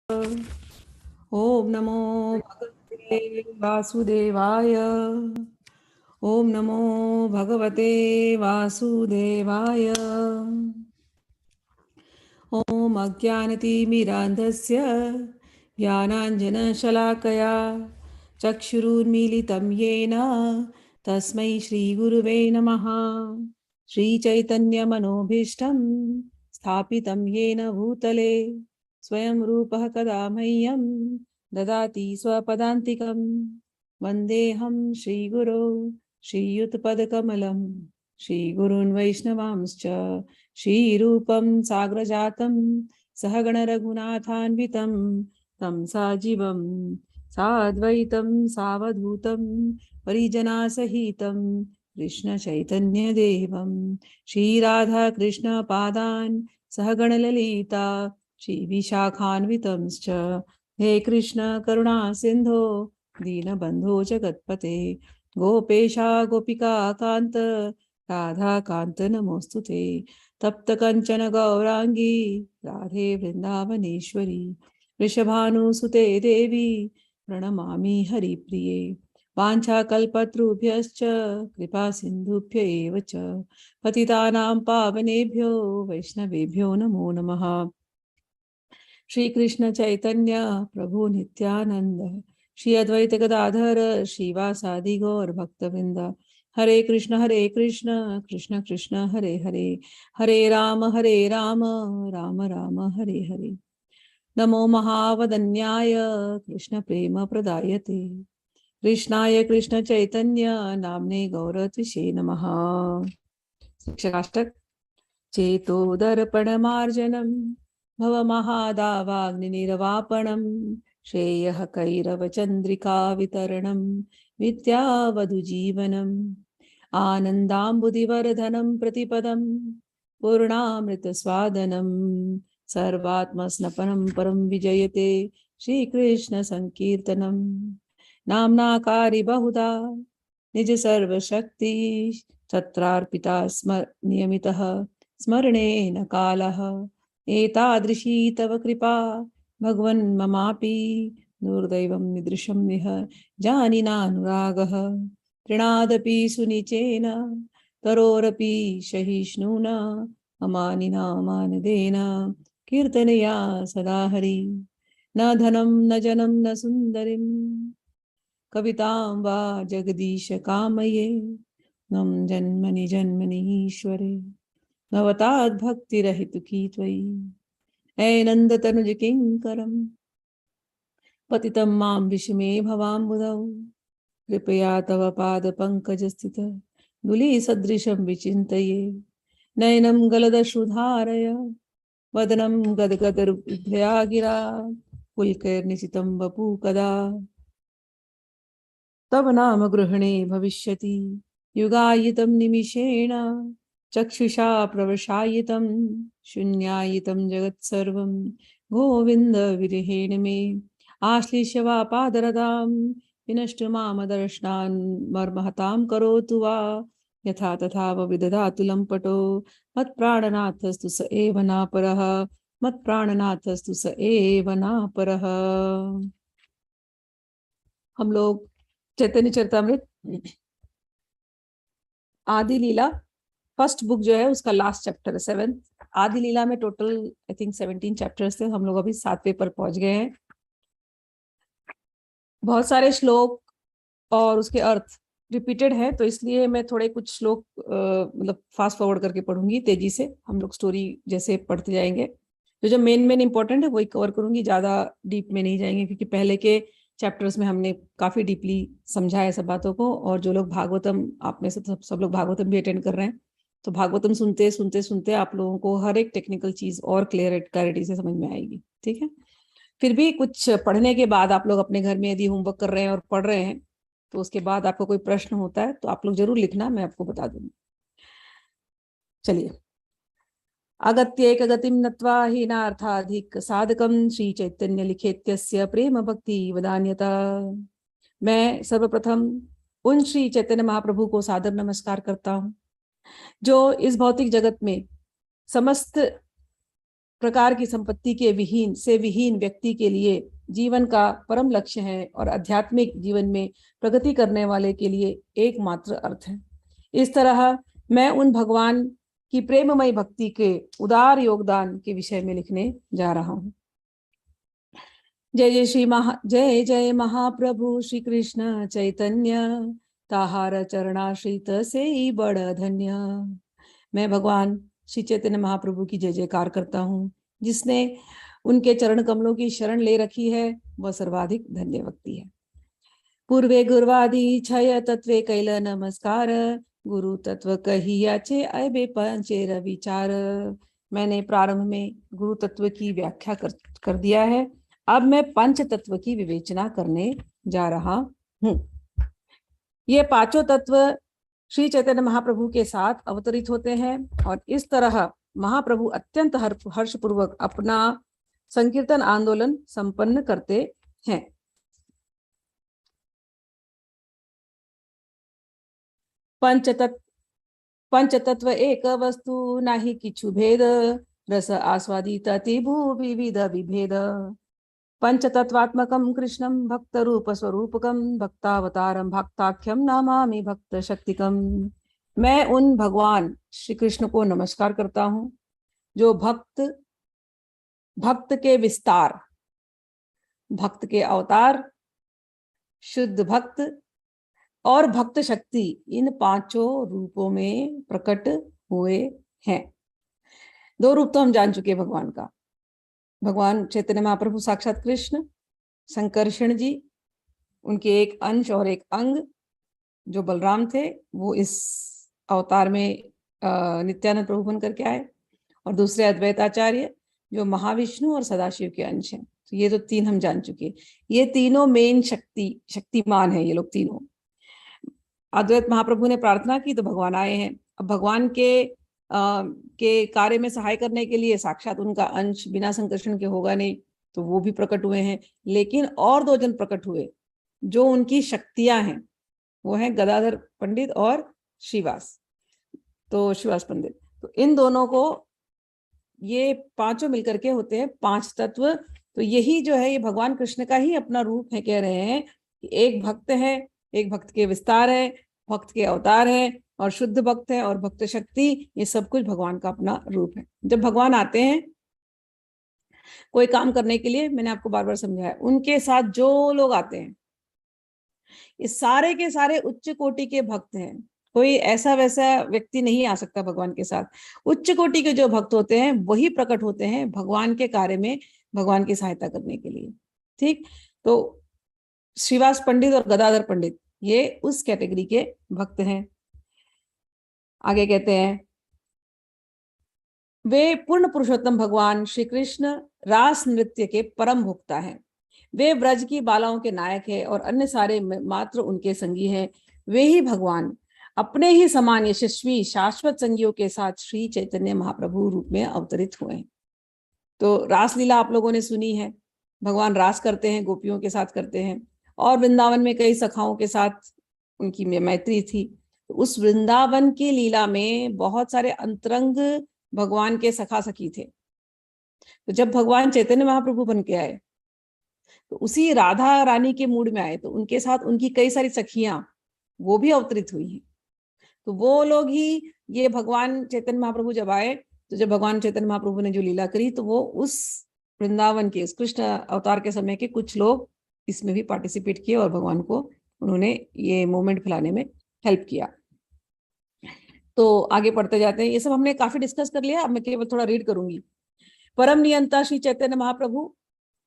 ओम नमो भगवते वासुदेवाय। ओम नमो भगवते वासुदेवाय। ओम अज्ञानतिमिरान्धस्य ज्ञानाञ्जनशलाकया चक्षुरुन्मीलितं येन तस्मै श्रीगुरुवे नमः। श्रीचैतन्यमनोभीष्टं स्थापितं येन भूतले स्वयं रूपः कदा मह्यं ददाति स्वपदान्तिकं। वन्देऽहं श्रीगुरो श्रीयुतपदकमलं श्रीगुरून् वैष्णवांश्च श्रीरूपं साग्रजातं सहगण रघुनाथान्वितं तं साजीवं साद्वैतं सावधूतं परिजनासहितं कृष्ण चैतन्य देवं श्रीराधा कृष्ण पादान् सहगण ललिता श्री विशाखान्वितंश्च। हे कृष्ण करुणा सिंधो दीनबंधो जगत्पते गोपेशा गोपिका कांत राधा कांत नमोस्तुते। तप्त कंचन गौरांगी राधे वृंदावनेश्वरी वृषभानुसुते देवी प्रणमामि हरिप्रिये। वाञ्छाकल्पतरुभ्यश्च कृपा सिन्धुभ्य एव च पतितानां पावनेभ्यो वैष्णवेभ्यो नमो नमः। श्री कृष्ण चैतन्य प्रभु नित्यानंद श्री अद्वैत गदाधर श्रीवासादि गौर भक्तवृंद हरे कृष्ण कृष्ण कृष्ण हरे हरे हरे राम राम राम हरे हरे। नमो महावदन्याय कृष्ण प्रेम प्रदायते कृष्णाय कृष्ण चैतन्य नामने गौरत्विषे नमः। शिक्षकाष्टक चेतो दर्पणमार्जनं भवमहादावाग्निनिर्वापणं श्रेयः कैरवचन्द्रिका वितरणं विद्यावधुजीवनम् आनन्दाम्बुदिवर्धनं प्रतिपदं पूर्णामृतस्वादनं सर्वात्मस्नपनं परं विजयते श्रीकृष्णसङ्कीर्तनम्। नाम्नाकारि बहुधा निज सर्वशक्ति तत्रार्पिता नियमितः स्मरणेन कालः एतादृशी तव कृपा भगवन् ममापि दुर्दैवं निदृशं निह जानिनानुरागः तृणादपि सुनिचेन तरोरपि सहिष्णुना अमानिना मानदेन कीर्तनया सदा हरि। न धनं न जनं न सुन्दरीं कवितां वा जगदीश कामये नं जन्मनि जन्मनि ईश्वरे भवताद् भक्तिरहितुकी त्वयि। हे नन्दतनुज किङ्करं पतितं मां विषमे भवाम्बुधौ कृपया तव पादपङ्कजस्थित धूलिसदृशं विचिन्तये। नयनं गलदश्रुधारय वदनं गदगदरुभया गिरा पुलकैर्निशितं वपु कदा तव नाम गृहणे भविष्यति। युगायितं निमिषेण चक्षुषा प्रवशायितं शून्यायितं जगत्सर्वं गोविन्द विरहेण मे आश्लिष्य वा पादरदां विनष्ट मामदर्शनान् मर्महतां करोतु वा यथा तथा विदधातु लम्पटो मत्प्राणनाथस्तु स एव नापरः मत्प्राणनाथस्तु स एव नापरः। हम लोग चैतन्य चरितमृत आदि लीला फर्स्ट बुक जो है उसका लास्ट चैप्टर है 7th। आदि लीला में टोटल आई थिंक 17 चैप्टर्स थे, हम लोग अभी 7वें पर पहुंच गए हैं। बहुत सारे श्लोक और उसके अर्थ रिपीटेड है, तो इसलिए मैं थोड़े कुछ श्लोक मतलब फास्ट फॉरवर्ड करके पढ़ूंगी तेजी से, हम लोग स्टोरी जैसे पढ़ते जाएंगे। तो जो मेन मेन इंपॉर्टेंट है वही कवर करूंगी, ज्यादा डीप में नहीं जाएंगे क्योंकि पहले के चैप्टर्स में हमने काफी डीपली समझा है सब बातों को। और जो लोग भागवतम, आप में से सब लोग भागवतम भी अटेंड कर रहे हैं, तो भागवतम सुनते सुनते सुनते आप लोगों को हर एक टेक्निकल चीज और क्लैरिटी से समझ में आएगी, ठीक है। फिर भी कुछ पढ़ने के बाद आप लोग अपने घर में यदि होमवर्क कर रहे हैं और पढ़ रहे हैं तो उसके बाद आपको कोई प्रश्न होता है तो आप लोग जरूर लिखना, मैं आपको बता दूंगी। चलिए, अगत्य एक गतिम नत्वा हीनार्थाधिक साधकम श्री चैतन्य लिखेत्यस्य प्रेम भक्ति वदान्यता। मैं सर्वप्रथम उन श्री चैतन्य महाप्रभु को सादर नमस्कार करता हूँ जो इस भौतिक जगत में समस्त प्रकार की संपत्ति के विहीन व्यक्ति के लिए जीवन का परम लक्ष्य है और आध्यात्मिक जीवन में प्रगति करने वाले के लिए एकमात्र अर्थ है। इस तरह मैं उन भगवान की प्रेममय भक्ति के उदार योगदान के विषय में लिखने जा रहा हूँ। जय जय महाप्रभु श्री कृष्ण चैतन्य, ताहार चरणाश्रित से ही बड़ धन्य। मैं भगवान श्री चैतन्य महाप्रभु की जय जयकार करता हूँ। जिसने उनके चरण कमलों की शरण ले रखी है वह सर्वाधिक धन्य व्यक्ति है। पूर्वे गुरुवादि छय तत्वे कैल नमस्कार, गुरु तत्व कहिया चे अबे पंचेर विचार। मैंने प्रारंभ में गुरु तत्व की व्याख्या कर दिया है। अब मैं पंच तत्व की विवेचना करने जा रहा हूँ। ये पांचों तत्व श्री चैतन्य महाप्रभु के साथ अवतरित होते हैं और इस तरह महाप्रभु अत्यंत हर्षपूर्वक अपना संकीर्तन आंदोलन संपन्न करते हैं। पंचतत्व एक वस्तु नाही किछु भेद, रस आस्वादित तिभु विविध विभेद। पंचतत्वात्मकं कृष्णं भक्त रूप स्वरूपकं, भक्तावतारं भक्ताख्यम नमामि भक्त शक्तिकम। मैं उन भगवान श्री कृष्ण को नमस्कार करता हूँ जो भक्त के विस्तार, भक्त के अवतार, शुद्ध भक्त और भक्त शक्ति, इन पांचों रूपों में प्रकट हुए हैं। दो रूप तो हम जान चुके भगवान का। भगवान चैतन्य महाप्रभु साक्षात कृष्ण, संकर्षण जी उनके एक अंश और एक अंग जो बलराम थे, वो इस अवतार में नित्यानंद प्रभु बन करके आए। और दूसरे अद्वैताचार्य जो महाविष्णु और सदाशिव के अंश हैं। तो ये तो तीन हम जान चुके। ये तीनों मेन शक्तिमान है। ये लोग तीनों। अद्वैत महाप्रभु ने प्रार्थना की तो भगवान आए हैं। अब भगवान के कार्य में सहाय करने के लिए साक्षात उनका अंश बिना संकर्षण के होगा नहीं, तो वो भी प्रकट हुए हैं। लेकिन और दो जन प्रकट हुए जो उनकी शक्तियां हैं, वो हैं गदाधर पंडित और श्रीवास पंडित। तो इन दोनों को, ये पांचों मिलकर के होते हैं पांच तत्व। तो यही जो है ये भगवान कृष्ण का ही अपना रूप है। कह रहे हैं कि एक भक्त है, एक भक्त के विस्तार है, भक्त के अवतार है और शुद्ध भक्त है और भक्त शक्ति, ये सब कुछ भगवान का अपना रूप है। जब भगवान आते हैं कोई काम करने के लिए, मैंने आपको बार बार समझाया, उनके साथ जो लोग आते हैं ये सारे के सारे उच्च कोटि के भक्त हैं। कोई ऐसा वैसा व्यक्ति नहीं आ सकता भगवान के साथ। उच्च कोटि के जो भक्त होते हैं वही प्रकट होते हैं भगवान के कार्य में, भगवान की सहायता करने के लिए। ठीक, तो श्रीवास पंडित और गदाधर पंडित ये उस कैटेगरी के भक्त हैं। आगे कहते हैं, वे पूर्ण पुरुषोत्तम भगवान श्री कृष्ण रास नृत्य के परम भोक्ता हैं। वे ब्रज की बालाओं के नायक है और अन्य सारे मात्र उनके संगी हैं। वे ही भगवान अपने ही समान यशस्वी शाश्वत संगियों के साथ श्री चैतन्य महाप्रभु रूप में अवतरित हुए हैं। तो रासलीला आप लोगों ने सुनी है। भगवान रास करते हैं, गोपियों के साथ करते हैं। और वृंदावन में कई सखाओं के साथ उनकी मैत्री थी। तो उस वृंदावन की लीला में बहुत सारे अंतरंग भगवान के सखा सखी थे। तो जब भगवान चैतन्य महाप्रभु बन के आए तो उसी राधा रानी के मूड में आए, तो उनके साथ उनकी कई सारी सखियां वो भी अवतरित हुई हैं। तो वो लोग ही, ये भगवान चैतन्य महाप्रभु जब आए, तो जब भगवान चैतन्य महाप्रभु ने जो लीला करी, तो वो उस वृंदावन के, उस कृष्ण अवतार के समय के कुछ लोग इसमें भी पार्टिसिपेट किए और भगवान को उन्होंने ये मूवमेंट फैलाने में हेल्प किया। तो आगे पढ़ते जाते हैं। ये सब हमने काफी डिस्कस कर लिया। अब मैं केवल थोड़ा रीड करूंगी। परम नियंता श्री चैतन्य महाप्रभु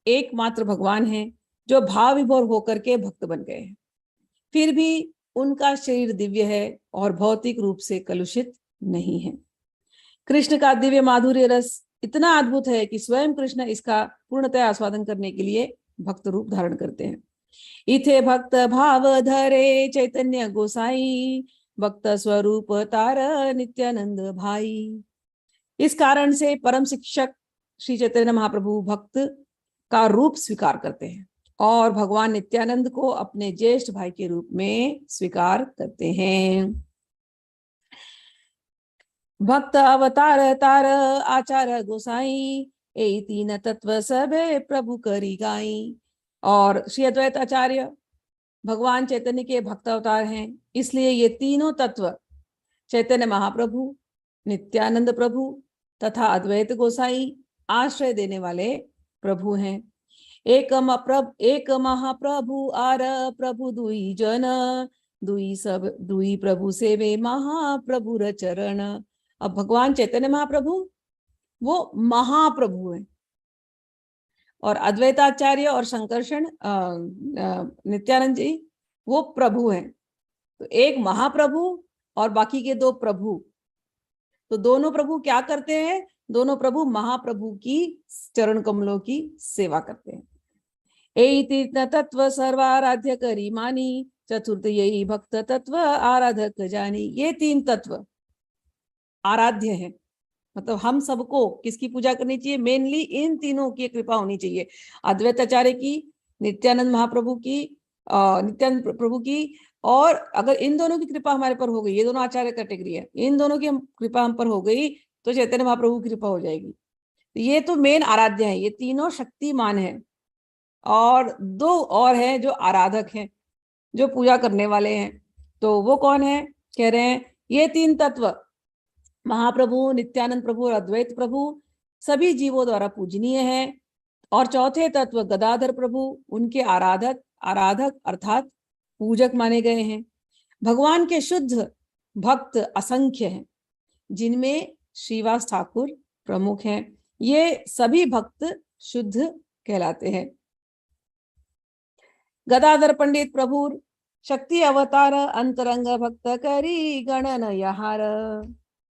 एकमात्र भगवान हैं जो भाव विभोर होकर के भक्त बन गए हैं। फिर भी उनका शरीर दिव्य है और भौतिक रूप से कलुषित नहीं है। कृष्ण का दिव्य माधुर्य रस इतना अद्भुत है कि स्वयं कृष्ण इसका पूर्णतः आस्वादन करने के लिए भक्त रूप धारण करते हैं। इथे भक्त भाव धरे चैतन्य गोसाई, भक्त स्वरूप तार नित्यानंद भाई। इस कारण से परम शिक्षक श्री चैतन्य महाप्रभु भक्त का रूप स्वीकार करते हैं और भगवान नित्यानंद को अपने ज्येष्ठ भाई के रूप में स्वीकार करते हैं। भक्त अवतार तार आचार गोसाई, ए तीन तत्व सब प्रभु करी गाई। और श्री अद्वैत आचार्य भगवान चैतन्य के भक्त अवतार हैं, इसलिए ये तीनों तत्व चैतन्य महाप्रभु, नित्यानंद प्रभु तथा अद्वैत गोसाई आश्रय देने वाले प्रभु हैं। एक महाप्रभु आर प्रभु दुई जन, दुई सब दुई प्रभु सेवे महाप्रभु र चरण। अब भगवान चैतन्य महाप्रभु वो महाप्रभु है, और अद्वैताचार्य और शंकरषण नित्यानंद जी वो प्रभु हैं। तो एक महाप्रभु और बाकी के दो प्रभु, तो दोनों प्रभु क्या करते हैं? दोनों प्रभु महाप्रभु की चरण कमलों की सेवा करते हैं। ए तीर्थ तत्व सर्वाराध्य करी मानी, चतुर्थ यही भक्त तत्व आराधक जानी। ये तीन तत्व आराध्य है, मतलब हम सबको किसकी पूजा करनी चाहिए? मेनली इन तीनों की कृपा होनी चाहिए, अद्वैताचार्य की, नित्यानंद महाप्रभु की, नित्यानंद प्रभु की। और अगर इन दोनों की कृपा हमारे पर हो गई, ये दोनों आचार्य कैटेगरी है, इन दोनों की कृपा हम पर हो गई तो चैतन्य महाप्रभु की कृपा हो जाएगी। तो ये तो मेन आराध्य है, ये तीनों शक्तिमान है। और दो और हैं जो आराधक हैं, जो पूजा करने वाले हैं। तो वो कौन है? कह रहे हैं ये तीन तत्व महाप्रभु, नित्यानंद प्रभु और अद्वैत प्रभु सभी जीवों द्वारा पूजनीय है। और चौथे तत्व गदाधर प्रभु, उनके आराधक अर्थात पूजक माने गए हैं। भगवान के शुद्ध भक्त असंख्य हैं, जिनमें श्रीवास ठाकुर प्रमुख हैं। ये सभी भक्त शुद्ध कहलाते हैं। गदाधर पंडित प्रभु शक्ति अवतार, अंतरंग भक्त करी गणन यहार।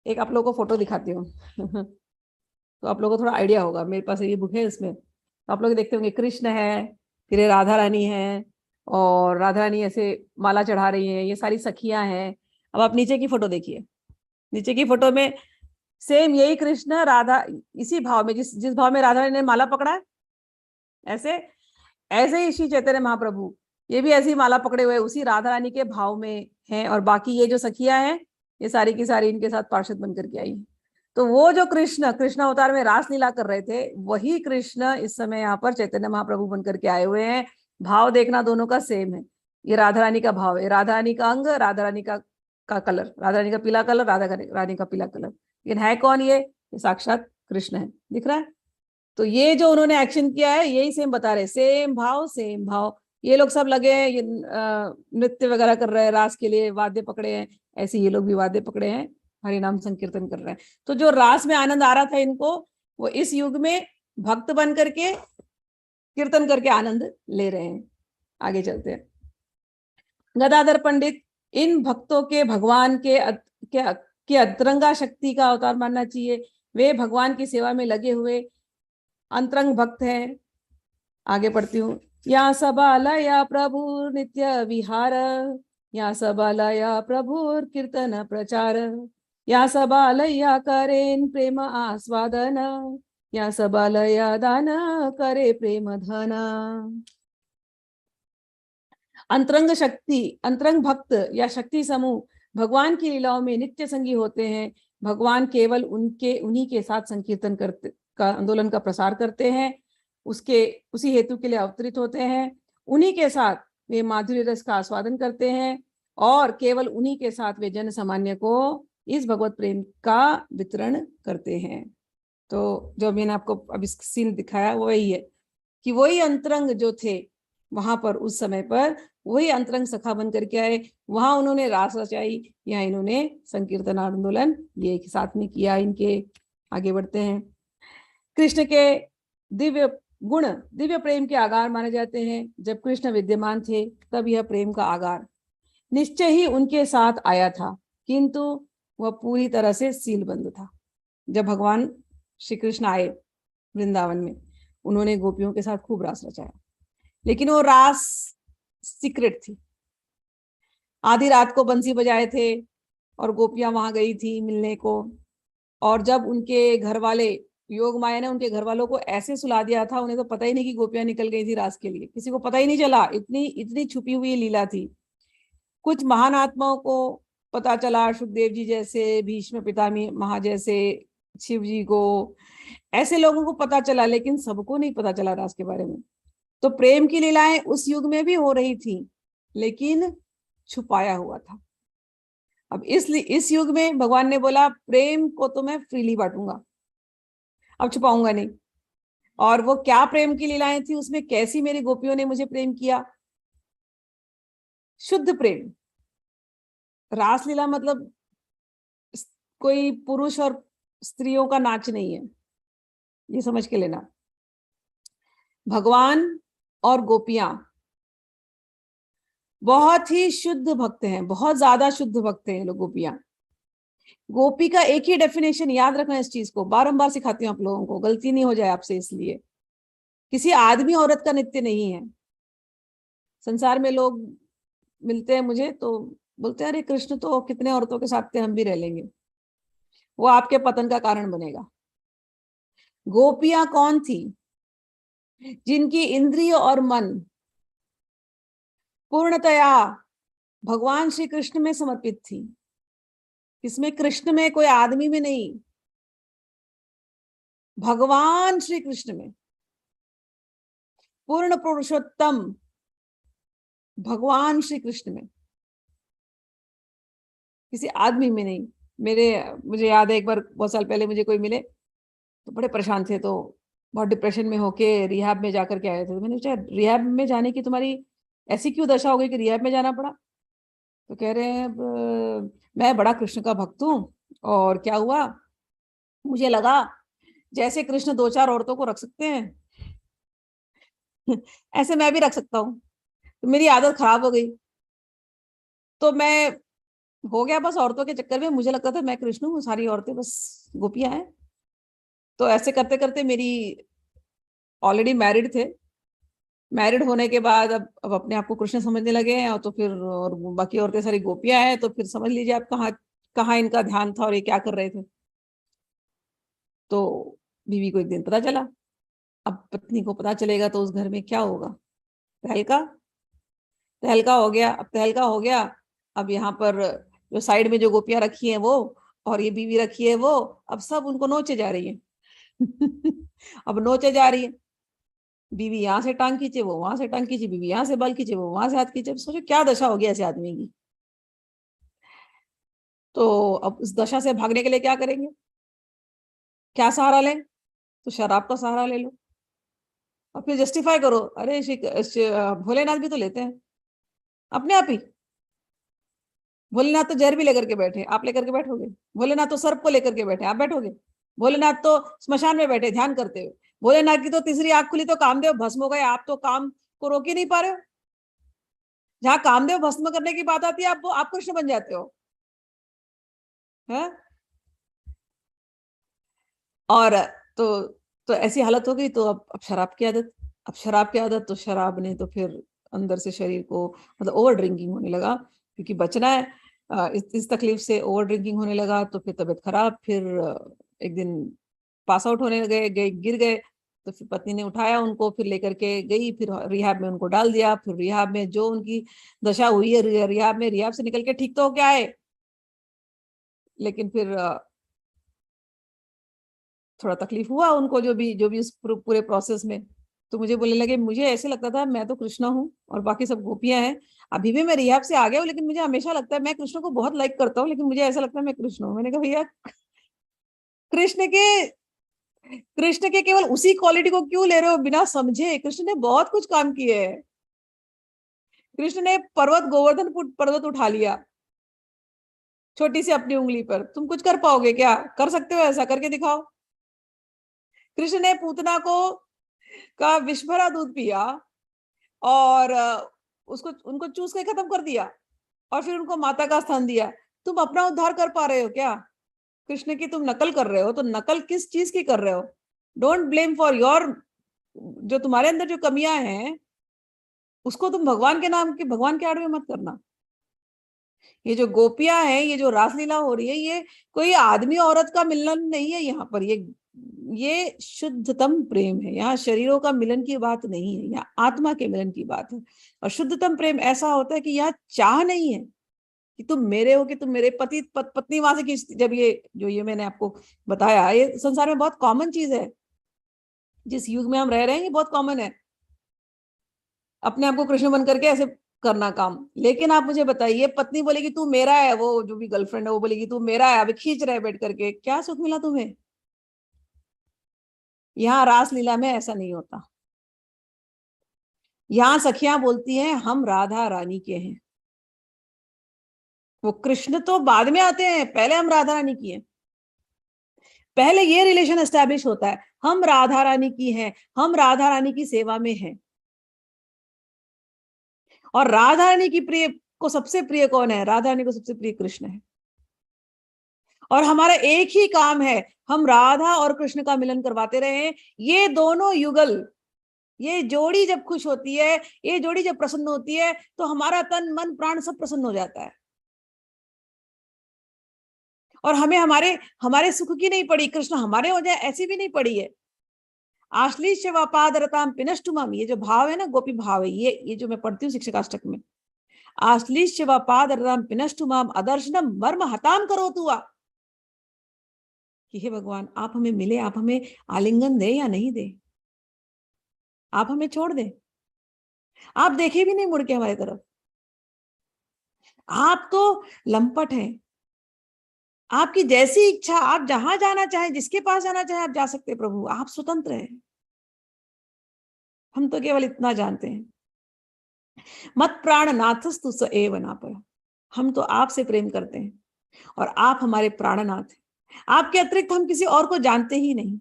एक आप लोगों को फोटो दिखाती हूँ तो आप लोगों को थोड़ा आइडिया होगा। मेरे पास ये बुक है, इसमें तो आप लोग देखते होंगे कृष्ण है, फिर राधा रानी है, और राधा रानी ऐसे माला चढ़ा रही है, ये सारी सखियां हैं। अब आप नीचे की फोटो देखिए, नीचे की फोटो में सेम यही कृष्ण राधा इसी भाव में, जिस भाव में राधा रानी ने माला पकड़ा है, ऐसे ऐसे ही श्री चैतन्य महाप्रभु ये भी ऐसी माला पकड़े हुए उसी राधा रानी के भाव में हैं। और बाकी ये जो सखियां हैं ये सारी की सारी इनके साथ पार्षद बनकर के आई हैं। तो वो जो कृष्ण अवतार में रासलीला कर रहे थे, वही कृष्ण इस समय यहाँ पर चैतन्य महाप्रभु बनकर के आए हुए हैं। भाव देखना दोनों का सेम है। ये राधा रानी का भाव है, राधा रानी का अंग, राधा रानी का कलर, राधा रानी का पीला कलर, राधा रानी का पीला कलर। लेकिन है कौन? ये साक्षात कृष्ण है, दिख रहा है। तो ये जो उन्होंने एक्शन किया है यही सेम बता रहे, सेम भाव सेम भाव। ये लोग सब लगे हैं, ये नृत्य वगैरह कर रहे हैं, रास के लिए वाद्य पकड़े हैं, ऐसे ये लोग भी वाद्य पकड़े हैं, हरि नाम संकीर्तन कर रहे हैं। तो जो रास में आनंद आ रहा था इनको, वो इस युग में भक्त बन करके कीर्तन करके आनंद ले रहे हैं। आगे चलते हैं। गदाधर पंडित इन भक्तों के भगवान के अंतरंगा शक्ति का अवतार मानना चाहिए। वे भगवान की सेवा में लगे हुए अंतरंग भक्त हैं। आगे पढ़ती हूँ। या सबालया प्रभु नित्य विहार, या सबालया प्रभु कीर्तन प्रचार, या सबालया करेन प्रेम आस्वादन, या सबालया दान करे प्रेम धन। अंतरंग शक्ति, अंतरंग भक्त या शक्ति समूह भगवान की लीलाओं में नित्य संगी होते हैं। भगवान केवल उन्हीं के साथ संकीर्तन करते का आंदोलन का प्रसार करते हैं, उसी हेतु के लिए अवतरित होते हैं। उन्हीं के साथ वे माधुर्य रस का आस्वादन करते हैं, और केवल उन्हीं के साथ वे जन सामान्य को इस भगवत प्रेम का वितरण करते हैं। तो जो मैंने आपको अभी सीन दिखाया वो वही है कि वही अंतरंग जो थे वहां पर उस समय पर, वही अंतरंग सखा बन करके आए। वहां उन्होंने रास रचाई, यहाँ इन्होंने संकीर्तन आंदोलन ये एक साथ में किया। इनके आगे बढ़ते हैं। कृष्ण के दिव्य गुण दिव्य प्रेम के आगार माने जाते हैं। जब कृष्ण विद्यमान थे तब यह प्रेम का आगार निश्चय ही उनके साथ आया था, किंतु वह पूरी तरह से सीलबंद था। जब भगवान श्री कृष्ण आए वृंदावन में, उन्होंने गोपियों के साथ खूब रास रचाया, लेकिन वो रास सीक्रेट थी। आधी रात को बंसी बजाए थे और गोपियां वहां गई थी मिलने को। और जब उनके घर वाले, योग माया ने उनके घर वालों को ऐसे सुला दिया था, उन्हें तो पता ही नहीं कि गोपियां निकल गई थी रास के लिए, किसी को पता ही नहीं चला। इतनी छुपी हुई लीला थी। कुछ महान आत्माओं को पता चला, सुखदेव जी जैसे, भीष्म पितामह जैसे, शिव जी को, ऐसे लोगों को पता चला, लेकिन सबको नहीं पता चला रास के बारे में। तो प्रेम की लीलाएं उस युग में भी हो रही थी, लेकिन छुपाया हुआ था। अब इस युग में भगवान ने बोला प्रेम को तो मैं फ्रीली बांटूंगा, अब छुपाऊंगा नहीं। और वो क्या प्रेम की लीलाएं थी, उसमें कैसी मेरी गोपियों ने मुझे प्रेम किया, शुद्ध प्रेम। रासलीला मतलब कोई पुरुष और स्त्रियों का नाच नहीं है, ये समझ के लेना। भगवान और गोपियां बहुत ही शुद्ध भक्त हैं, बहुत ज्यादा शुद्ध भक्त हैं लोग गोपियां। गोपी का एक ही डेफिनेशन याद रखना, इस चीज को बारंबार सिखाती हूँ आप लोगों को, गलती नहीं हो जाए आपसे। इसलिए किसी आदमी औरत का नित्य नहीं है। संसार में लोग मिलते हैं मुझे तो बोलते हैं अरे कृष्ण तो कितने औरतों के साथ थे, हम भी रह लेंगे। वो आपके पतन का कारण बनेगा। गोपियां कौन थी? जिनकी इंद्रिय और मन पूर्णतया भगवान श्री कृष्ण में समर्पित थी। इसमें कृष्ण में, कोई आदमी में नहीं, भगवान श्री कृष्ण में, पूर्ण पुरुषोत्तम भगवान श्री कृष्ण में, किसी आदमी में नहीं। मुझे याद है एक बार बहुत साल पहले मुझे कोई मिले तो बड़े परेशान थे, तो बहुत डिप्रेशन में होके रिहैब में जाकर के आए थे। तो मैंने पूछा रिहैब में जाने की तुम्हारी ऐसी क्यों दशा हो गई कि रिहैब में जाना पड़ा? तो कह रहे हैं मैं बड़ा कृष्ण का भक्त हूँ, और क्या हुआ, मुझे लगा जैसे कृष्ण दो चार औरतों को रख सकते हैं ऐसे मैं भी रख सकता हूँ। तो मेरी आदत खराब हो गई, तो मैं हो गया बस औरतों के चक्कर में। मुझे लगता था मैं कृष्ण हूँ, सारी औरतें बस गोपियां हैं। तो ऐसे करते करते मेरी, ऑलरेडी मैरिड थे, मैरिड होने के बाद अब अपने आप को कृष्ण समझने लगे हैं, और तो फिर और बाकी औरतें सारी गोपियां हैं, तो फिर समझ लीजिए आप कहाँ कहाँ इनका ध्यान था और ये क्या कर रहे थे। तो बीवी को एक दिन पता चला। अब पत्नी को पता चलेगा तो उस घर में क्या होगा? तहलका, तहलका हो गया। अब तहलका हो गया, अब यहाँ पर जो साइड में जो गोपियां रखी हैं वो, और ये बीवी रखी है वो, अब सब उनको नोचे जा रही है अब नोचे जा रही है, बीवी यहाँ से टांग खींचे, वो वहां से टांग खींचे, बीवी यहाँ से बाल खींचे, वो वहां से हाथ खींचे। सोचो क्या दशा होगी ऐसे आदमी की। तो अब उस दशा से भागने के लिए क्या करेंगे, क्या सहारा लें? तो शराब का सहारा ले लो, और फिर जस्टिफाई करो, अरे भोलेनाथ भी तो लेते हैं अपने आप ही। भोलेनाथ तो जहर भी लेकर के बैठे, आप लेकर के बैठोगे? भोलेनाथ तो सर्प को लेकर के बैठे, आप बैठोगे? भोलेनाथ तो स्मशान में बैठे ध्यान करते हुए। भोलेनाथ की तो तीसरी आंख खुली तो कामदेव भस्म हो गए, आप तो काम को रोक ही नहीं पा रहे हो। जहां कामदेव भस्म करने की बात आती है आप कृष्ण बन जाते हो, है? और तो तो ऐसी हालत हो गई। तो अब शराब की आदत, अब शराब की आदत, तो शराब ने तो फिर अंदर से शरीर को, मतलब ओवर ड्रिंकिंग होने लगा, क्योंकि बचना है। इस तकलीफ से ओवर ड्रिंकिंग होने लगा, तो फिर तबीयत खराब। फिर एक दिन पास आउट होने गए, गिर गए। तो फिर पत्नी ने उठाया उनको, फिर लेकर के गई, फिर रिहाब में उनको डाल दिया। फिर रिहाब में जो उनकी दशा हुई है, रिहाब से निकल के ठीक तो हो क्या है, लेकिन फिर थोड़ा तकलीफ हुआ उनको, जो भी उस पूरे प्रोसेस में। तो मुझे बोलने लगे, मुझे ऐसे लगता था मैं तो कृष्णा हूँ और बाकी सब गोपियां हैं। अभी भी मैं रिहाब से आ गया हूँ, लेकिन मुझे हमेशा लगता है मैं कृष्ण को बहुत लाइक करता हूँ, लेकिन मुझे ऐसा लगता है मैं कृष्ण हूँ। मैंने कहा भैया, कृष्ण के कृष्ण के केवल उसी क्वालिटी को क्यों ले रहे हो बिना समझे? कृष्ण ने बहुत कुछ काम किए है। कृष्ण ने गोवर्धन पर्वत उठा लिया छोटी सी अपनी उंगली पर। तुम कुछ कर पाओगे क्या? कर सकते हो? ऐसा करके दिखाओ। कृष्ण ने पूतना को का विष भरा दूध पिया, और उसको उनको चूस के खत्म कर दिया, और फिर उनको माता का स्थान दिया। तुम अपना उद्धार कर पा रहे हो क्या? कृष्ण की तुम नकल कर रहे हो, तो नकल किस चीज की कर रहे हो? डोंट ब्लेम फॉर योर, जो तुम्हारे अंदर जो कमियां हैं उसको तुम भगवान के आड़ में मत करना। ये जो गोपियां हैं, ये जो रासलीला हो रही है, ये कोई आदमी औरत का मिलन नहीं है। यहाँ पर ये शुद्धतम प्रेम है। यहाँ शरीरों का मिलन की बात नहीं है, यहाँ आत्मा के मिलन की बात है। और शुद्धतम प्रेम ऐसा होता है कि यहाँ चाह नहीं है, कि तुम मेरे हो कि तुम मेरे पति पत्नी वहां से खींचती। जब ये मैंने आपको बताया, ये संसार में बहुत कॉमन चीज है, जिस युग में हम रह रहे हैं ये बहुत कॉमन है, अपने आप को कृष्ण बन करके ऐसे करना काम। लेकिन आप मुझे बताइए, पत्नी बोलेगी तू मेरा है, वो जो भी गर्लफ्रेंड है वो बोलेगी तू मेरा है, अभी खींच रहे बैठ करके, क्या सुख मिला तुम्हें? यहाँ रासलीला में ऐसा नहीं होता। यहाँ सखियां बोलती हैं हम राधा रानी के हैं। वो कृष्ण तो बाद में आते हैं, पहले हम राधा रानी की हैं। पहले ये रिलेशन एस्टेब्लिश होता है, हम राधा रानी की हैं, हम राधा रानी की सेवा में हैं। और राधा रानी की प्रिय को सबसे प्रिय कौन है? राधा रानी को सबसे प्रिय कृष्ण है। और हमारा एक ही काम है, हम राधा और कृष्ण का मिलन करवाते रहे। ये दोनों युगल, ये जोड़ी जब खुश होती है, ये जोड़ी जब प्रसन्न होती है, तो हमारा तन मन प्राण सब प्रसन्न हो जाता है। और हमें हमारे हमारे सुख की नहीं पड़ी, कृष्ण हमारे हो जाए ऐसी भी नहीं पड़ी है। आश्लीष वापादरताम पिनष्टुमाम, ये जो भाव है ना, गोपी भाव है, ये जो मैं पढ़ती हूँ शिक्षकाष्टक में, आश्लीष वापादरताम पिनष्टुमाम अदर्शनम मर्म हताम करो तुआ, कि हे भगवान आप हमें मिले, आप हमें आलिंगन दे या नहीं दे, आप हमें छोड़ दे, आप देखे भी नहीं मुड़ के हमारी तरफ। आप तो लंपट हैं, आपकी जैसी इच्छा, आप जहां जाना चाहें, जिसके पास जाना चाहें आप जा सकते हैं प्रभु, आप स्वतंत्र हैं। हम तो केवल इतना जानते हैं, मत प्राण नाथस्तु स एव नापर, हम तो आपसे प्रेम करते हैं और आप हमारे प्राणनाथ हैं। आपके अतिरिक्त हम किसी और को जानते ही नहीं।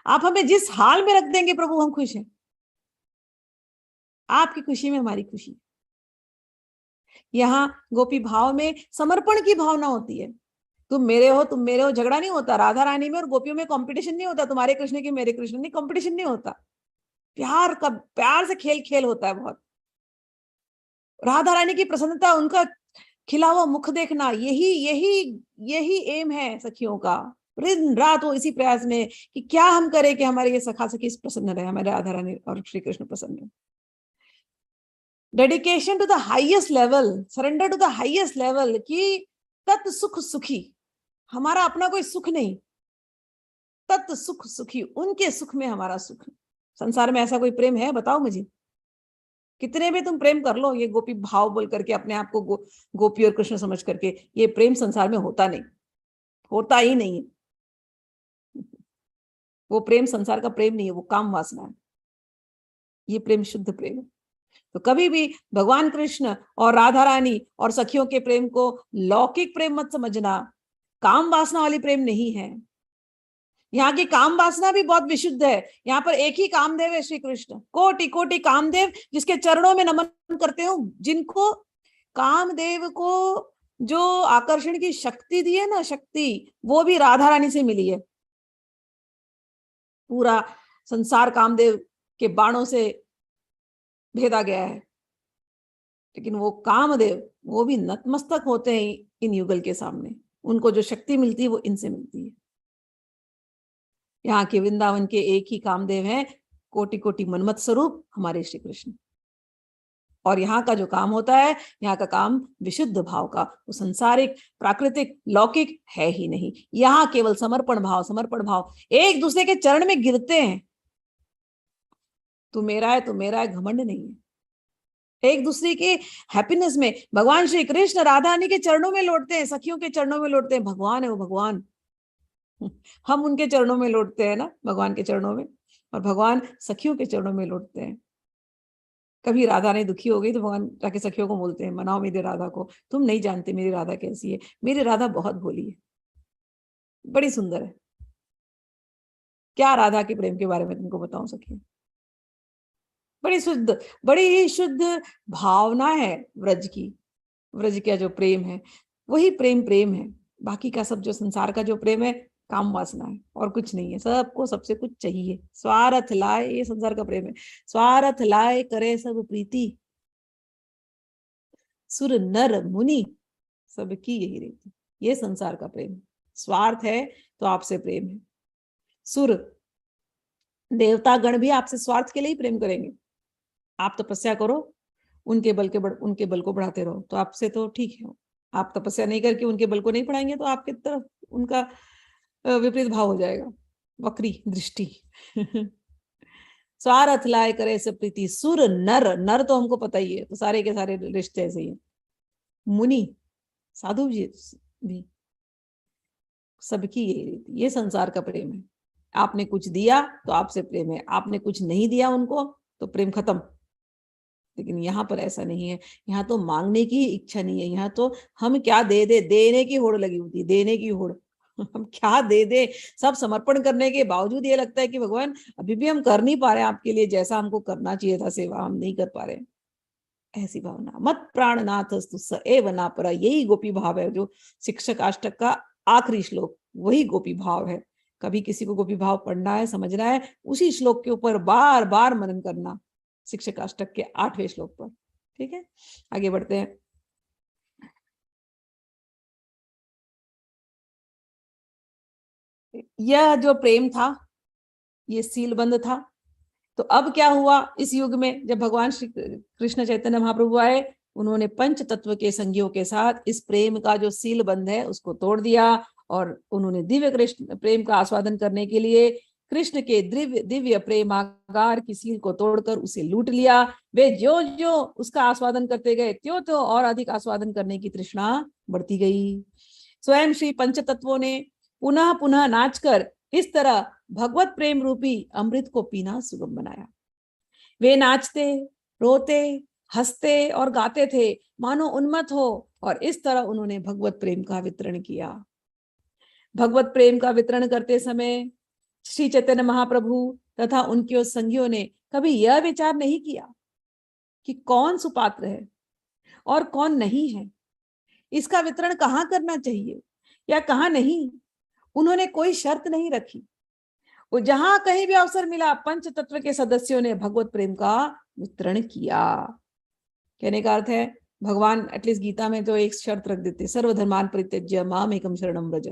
आप हमें जिस हाल में रख देंगे प्रभु हम खुश हैं। आपकी खुशी में हमारी खुशी। यहाँ गोपी भाव में समर्पण की भावना होती है। तुम मेरे हो, तुम मेरे हो, झगड़ा नहीं होता। राधा रानी में और गोपियों में कंपटीशन नहीं होता, तुम्हारे कृष्ण की मेरे कृष्ण नहीं, कंपटीशन नहीं होता। प्यार का, प्यार से खेल खेल होता है बहुत। राधा रानी की प्रसन्नता, उनका खिला हुआ मुख देखना, यही यही यही एम है सखियों का। दिन रात वो इसी प्रयास में कि क्या हम करें कि हमारे ये सखा सखी प्रसन्न रहे, हमारे राधा रानी और श्री कृष्ण प्रसन्न रहे। Dedication to the highest level, surrender to the highest level, कि तत् सुख सुखी, हमारा अपना कोई सुख नहीं, तत् सुख सुखी, उनके सुख में हमारा सुख। संसार में ऐसा कोई प्रेम है? बताओ मुझे। कितने भी तुम प्रेम कर लो, ये गोपी भाव बोल करके अपने आप को गोपी और कृष्ण समझ करके, ये प्रेम संसार में होता नहीं, होता ही नहीं है। वो प्रेम संसार का प्रेम नहीं है, वो काम वासना है। ये प्रेम शुद्ध प्रेम है। तो कभी भी भगवान कृष्ण और राधा रानी और सखियों के प्रेम को लौकिक प्रेम मत समझना, काम वासना वाली प्रेम नहीं है। यहाँ की काम वासना भी बहुत विशुद्ध है। यहाँ पर एक ही कामदेव है, श्री कृष्ण। कोटि कोटि कामदेव, जिसके चरणों में नमन करते हो, जिनको कामदेव को जो आकर्षण की शक्ति दी है ना, शक्ति, वो भी राधा रानी से मिली है। पूरा संसार कामदेव के बाणों से भेदा गया है, लेकिन वो कामदेव, वो भी नतमस्तक होते हैं इन युगल के सामने। उनको जो शक्ति मिलती है वो इनसे मिलती है। यहाँ के वृंदावन के एक ही कामदेव हैं, कोटि कोटि मनमत स्वरूप हमारे श्री कृष्ण। और यहाँ का जो काम होता है, यहाँ का काम विशुद्ध भाव का, वो संसारिक प्राकृतिक लौकिक है ही नहीं। यहाँ केवल समर्पण भाव, समर्पण भाव, एक दूसरे के चरण में गिरते हैं। तू मेरा है, तू मेरा है, घमंड नहीं है। एक दूसरे के हैप्पीनेस में भगवान श्री कृष्ण राधा रानी के चरणों में लौटते हैं, सखियों के चरणों में लौटते हैं। भगवान है वो, भगवान। हम उनके चरणों में लौटते हैं ना, भगवान के चरणों में, और भगवान सखियों के चरणों में लौटते हैं। कभी राधा ने दुखी हो गई तो भगवान जाके सखियों को बोलते हैं, मनाओ मेरी राधा को, तुम नहीं जानते मेरी राधा कैसी है, मेरी राधा बहुत भोली है, बड़ी सुंदर है। क्या राधा के प्रेम के बारे में तुमको बताऊं सखी, बड़ी शुद्ध, बड़ी ही शुद्ध भावना है व्रज की। व्रज का जो प्रेम है वही प्रेम प्रेम है। बाकी का सब जो संसार का जो प्रेम है, काम वासना है और कुछ नहीं है। सबको सबसे कुछ चाहिए, स्वार्थ लाए, ये संसार का प्रेम है। स्वार्थ लाए करे सब प्रीति, सुर नर मुनि सबकी यही रीति। ये संसार का प्रेम। स्वार्थ है तो आपसे प्रेम है। सुर देवता गण भी आपसे स्वार्थ के लिए ही प्रेम करेंगे। आप तपस्या करो, उनके बल को बढ़ाते रहो। तो आपसे तो ठीक है, आप तपस्या नहीं करके उनके बल को नहीं बढ़ाएंगे तो आपके तरफ उनका विपरीत भाव हो जाएगा, वक्री दृष्टि। स्वार्थ लाए करे सब प्रीति सुर नर, नर तो हमको पता ही है, तो सारे के सारे रिश्ते ऐसे ही है। मुनि साधु जी भी, सबकी ये संसार का प्रेम है। आपने कुछ दिया तो आपसे प्रेम है, आपने कुछ नहीं दिया उनको तो प्रेम खत्म। लेकिन यहाँ पर ऐसा नहीं है, यहाँ तो मांगने की इच्छा नहीं है, यहाँ तो हम क्या दे दे, देने की होड़ लगी होती है, देने की होड़। हम क्या दे दे, सब समर्पण करने के बावजूद ये लगता है कि भगवान अभी भी हम कर नहीं पा रहे हैं आपके लिए जैसा हमको करना चाहिए था सेवा, हम नहीं कर पा रहे। ऐसी भावना, मत प्राणनाथस्तु स एव नापरा, यही गोपी भाव है जो शिक्षक अष्टक का आखिरी श्लोक, वही गोपी भाव है। कभी किसी को गोपी भाव पढ़ना है, समझना है, उसी श्लोक के ऊपर बार बार मनन करना, शिक्षक अष्टक के 8वें श्लोक पर। ठीक है, आगे बढ़ते हैं। यह जो प्रेम था ये सीलबंद था। तो अब क्या हुआ इस युग में, जब भगवान श्री कृष्ण चैतन्य महाप्रभु आए, उन्होंने पंच तत्व के संगियों के साथ इस प्रेम का जो सीलबंद है उसको तोड़ दिया, और उन्होंने दिव्य कृष्ण प्रेम का आस्वादन करने के लिए कृष्ण के दिव्य दिव्य प्रेमागार की सील को तोड़कर उसे लूट लिया। वे जो जो उसका आस्वादन करते गए त्यों त्यों और अधिक आस्वादन करने की तृष्णा बढ़ती गई। स्वयं श्री पंच तत्वों ने पुनः पुनः नाचकर इस तरह भगवत प्रेम रूपी अमृत को पीना सुगम बनाया। वे नाचते, रोते, हंसते और गाते थे मानो उन्मत्त हो, और इस तरह उन्होंने भगवत प्रेम का वितरण किया। भगवत प्रेम का वितरण करते समय श्री चैतन्य महाप्रभु तथा उनके संगियों ने कभी यह विचार नहीं किया कि कौन सुपात्र है और कौन नहीं है, इसका वितरण कहाँ करना चाहिए या कहाँ नहीं। उन्होंने कोई शर्त नहीं रखी, वो जहां कहीं भी अवसर मिला पंच तत्व के सदस्यों ने भगवत प्रेम का वितरण किया। कहने का अर्थ है, भगवान एटलीस्ट गीता में तो एक शर्त रख देते, सर्वधर्मान परित्यज्य माम एकम शरणम व्रज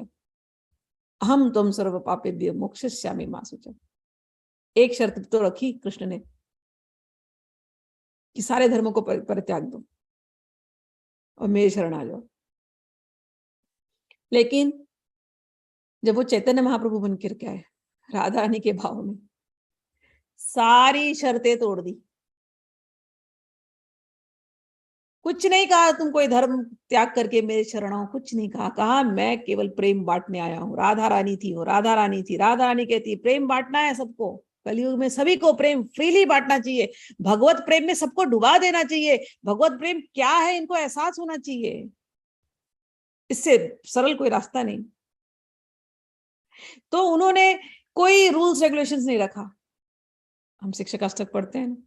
अहम त्वं सर्व पापेभ्यो मोक्षयिष्यामि मा शुचः। एक शर्त तो रखी कृष्ण ने कि सारे धर्मों को परित्याग दो और मेरे शरण आ जाओ। लेकिन जब वो चैतन्य महाप्रभु बनकर के आए राधा रानी के भाव में, सारी शर्तें तोड़ दी। कुछ नहीं कहा तुम कोई धर्म त्याग करके मेरे शरण आओ, कुछ नहीं कहा। कहा मैं केवल प्रेम बांटने आया हूँ। राधा रानी थी, वो राधा रानी थी। राधा रानी कहती प्रेम बांटना है सबको, कलयुग में सभी को प्रेम फ्रीली बांटना चाहिए, भगवत प्रेम में सबको डुबा देना चाहिए। भगवत प्रेम क्या है इनको एहसास होना चाहिए, इससे सरल कोई रास्ता नहीं। तो उन्होंने कोई रूल्स रेगुलेशंस नहीं रखा। हम शिक्षक अष्टक पढ़ते हैं,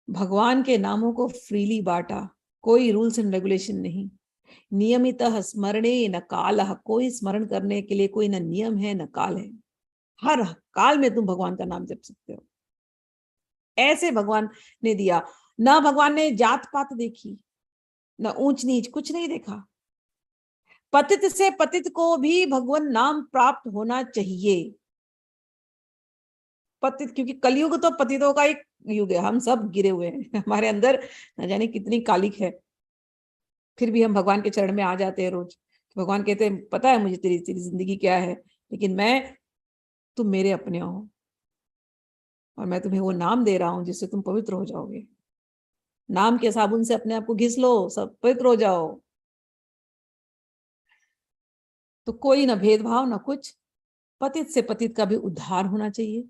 भगवान के नामों को फ्रीली बांटा, कोई रूल्स एंड रेगुलेशन नहीं। नियमितः स्मरणे न कालः, कोई स्मरण करने के लिए कोई न नियम है न काल है, हर काल में तुम भगवान का नाम जप सकते हो। ऐसे भगवान ने दिया। ना भगवान ने जात पात देखी, न ऊंच नीच, कुछ नहीं देखा। पतित से पतित को भी भगवान नाम प्राप्त होना चाहिए। पतित, क्योंकि कलयुग तो पतितों का एक युग है, हम सब गिरे हुए हैं, हमारे अंदर न जाने कितनी कालिक है, फिर भी हम भगवान के चरण में आ जाते हैं रोज। भगवान कहते हैं पता है मुझे तेरी तेरी जिंदगी क्या है, लेकिन तुम मेरे अपने हो, और मैं तुम्हें वो नाम दे रहा हूं जिससे तुम पवित्र हो जाओगे। नाम के साबुन से अपने आप को घिस लो, सब पवित्र हो जाओ। तो कोई ना भेदभाव ना कुछ, पतित से पतित का भी उद्धार होना चाहिए।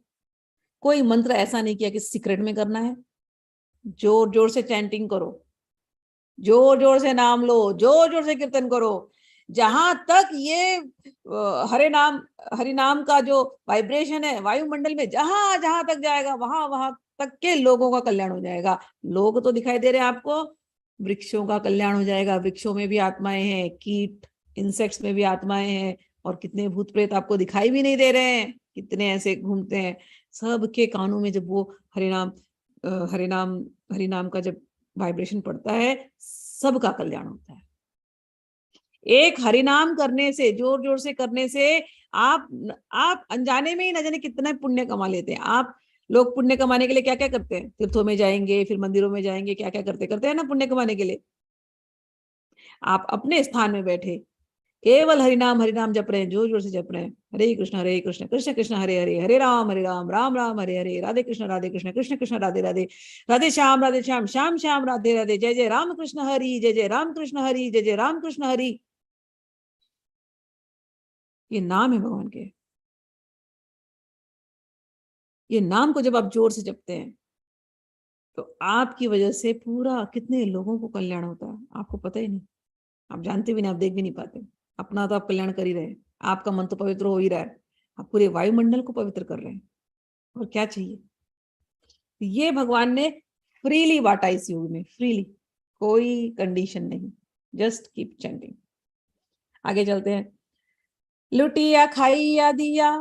कोई मंत्र ऐसा नहीं किया कि सीक्रेट में करना है। जोर जोर से चैंटिंग करो, जोर जोर से नाम लो, जोर जोर से कीर्तन करो। जहां तक ये हरि नाम का जो वाइब्रेशन है वायुमंडल में, जहां जहां तक जाएगा वहां वहां तक के लोगों का कल्याण हो जाएगा। लोग तो दिखाई दे रहे हैं आपको, वृक्षों का कल्याण हो जाएगा। वृक्षों में भी आत्माएं हैं, कीट इंसेक्ट्स में भी आत्माएं हैं, और कितने भूत प्रेत आपको दिखाई भी नहीं दे रहे हैं, कितने ऐसे घूमते हैं। सबके कानों में जब वो हरिनाम हरिनाम हरिनाम का जब वाइब्रेशन पड़ता है, सबका कल्याण होता है। एक हरिनाम करने से, जोर जोर से करने से आप अनजाने में ही न जाने कितना पुण्य कमा लेते हैं। आप लोग पुण्य कमाने के लिए क्या क्या करते हैं, तीर्थों में जाएंगे, फिर मंदिरों में जाएंगे, क्या क्या करते करते हैं ना पुण्य कमाने के लिए। आप अपने स्थान में बैठे केवल हरि नाम जप रहे हैं, जोर जोर से जप रहे हैं, हरे कृष्ण कृष्ण कृष्ण हरे हरे, हरे राम राम राम हरे हरे, राधे कृष्ण कृष्ण कृष्ण राधे राधे, राधे श्याम श्याम श्याम राधे राधे, जय जय राम कृष्ण हरि, जय जय राम कृष्ण हरि, जय जय राम कृष्ण हरि। ये नाम है भगवान के। ये नाम को जब आप जोर से जपते हैं तो आपकी वजह से पूरा कितने लोगों को कल्याण होता है, आपको पता ही नहीं। आप जानते भी नहीं, आप देख भी नहीं पाते। अपना तो आप कल्याण कर ही रहे हैं, आपका मन तो पवित्र हो ही रहा है, आप पूरे वायुमंडल को पवित्र कर रहे हैं, और क्या चाहिए। ये भगवान ने फ्रीली बांटा इस युग में, फ्रीली, कोई कंडीशन नहीं, जस्ट कीप चैंटिंग। आगे चलते हैं। लुटिया खाइया दिया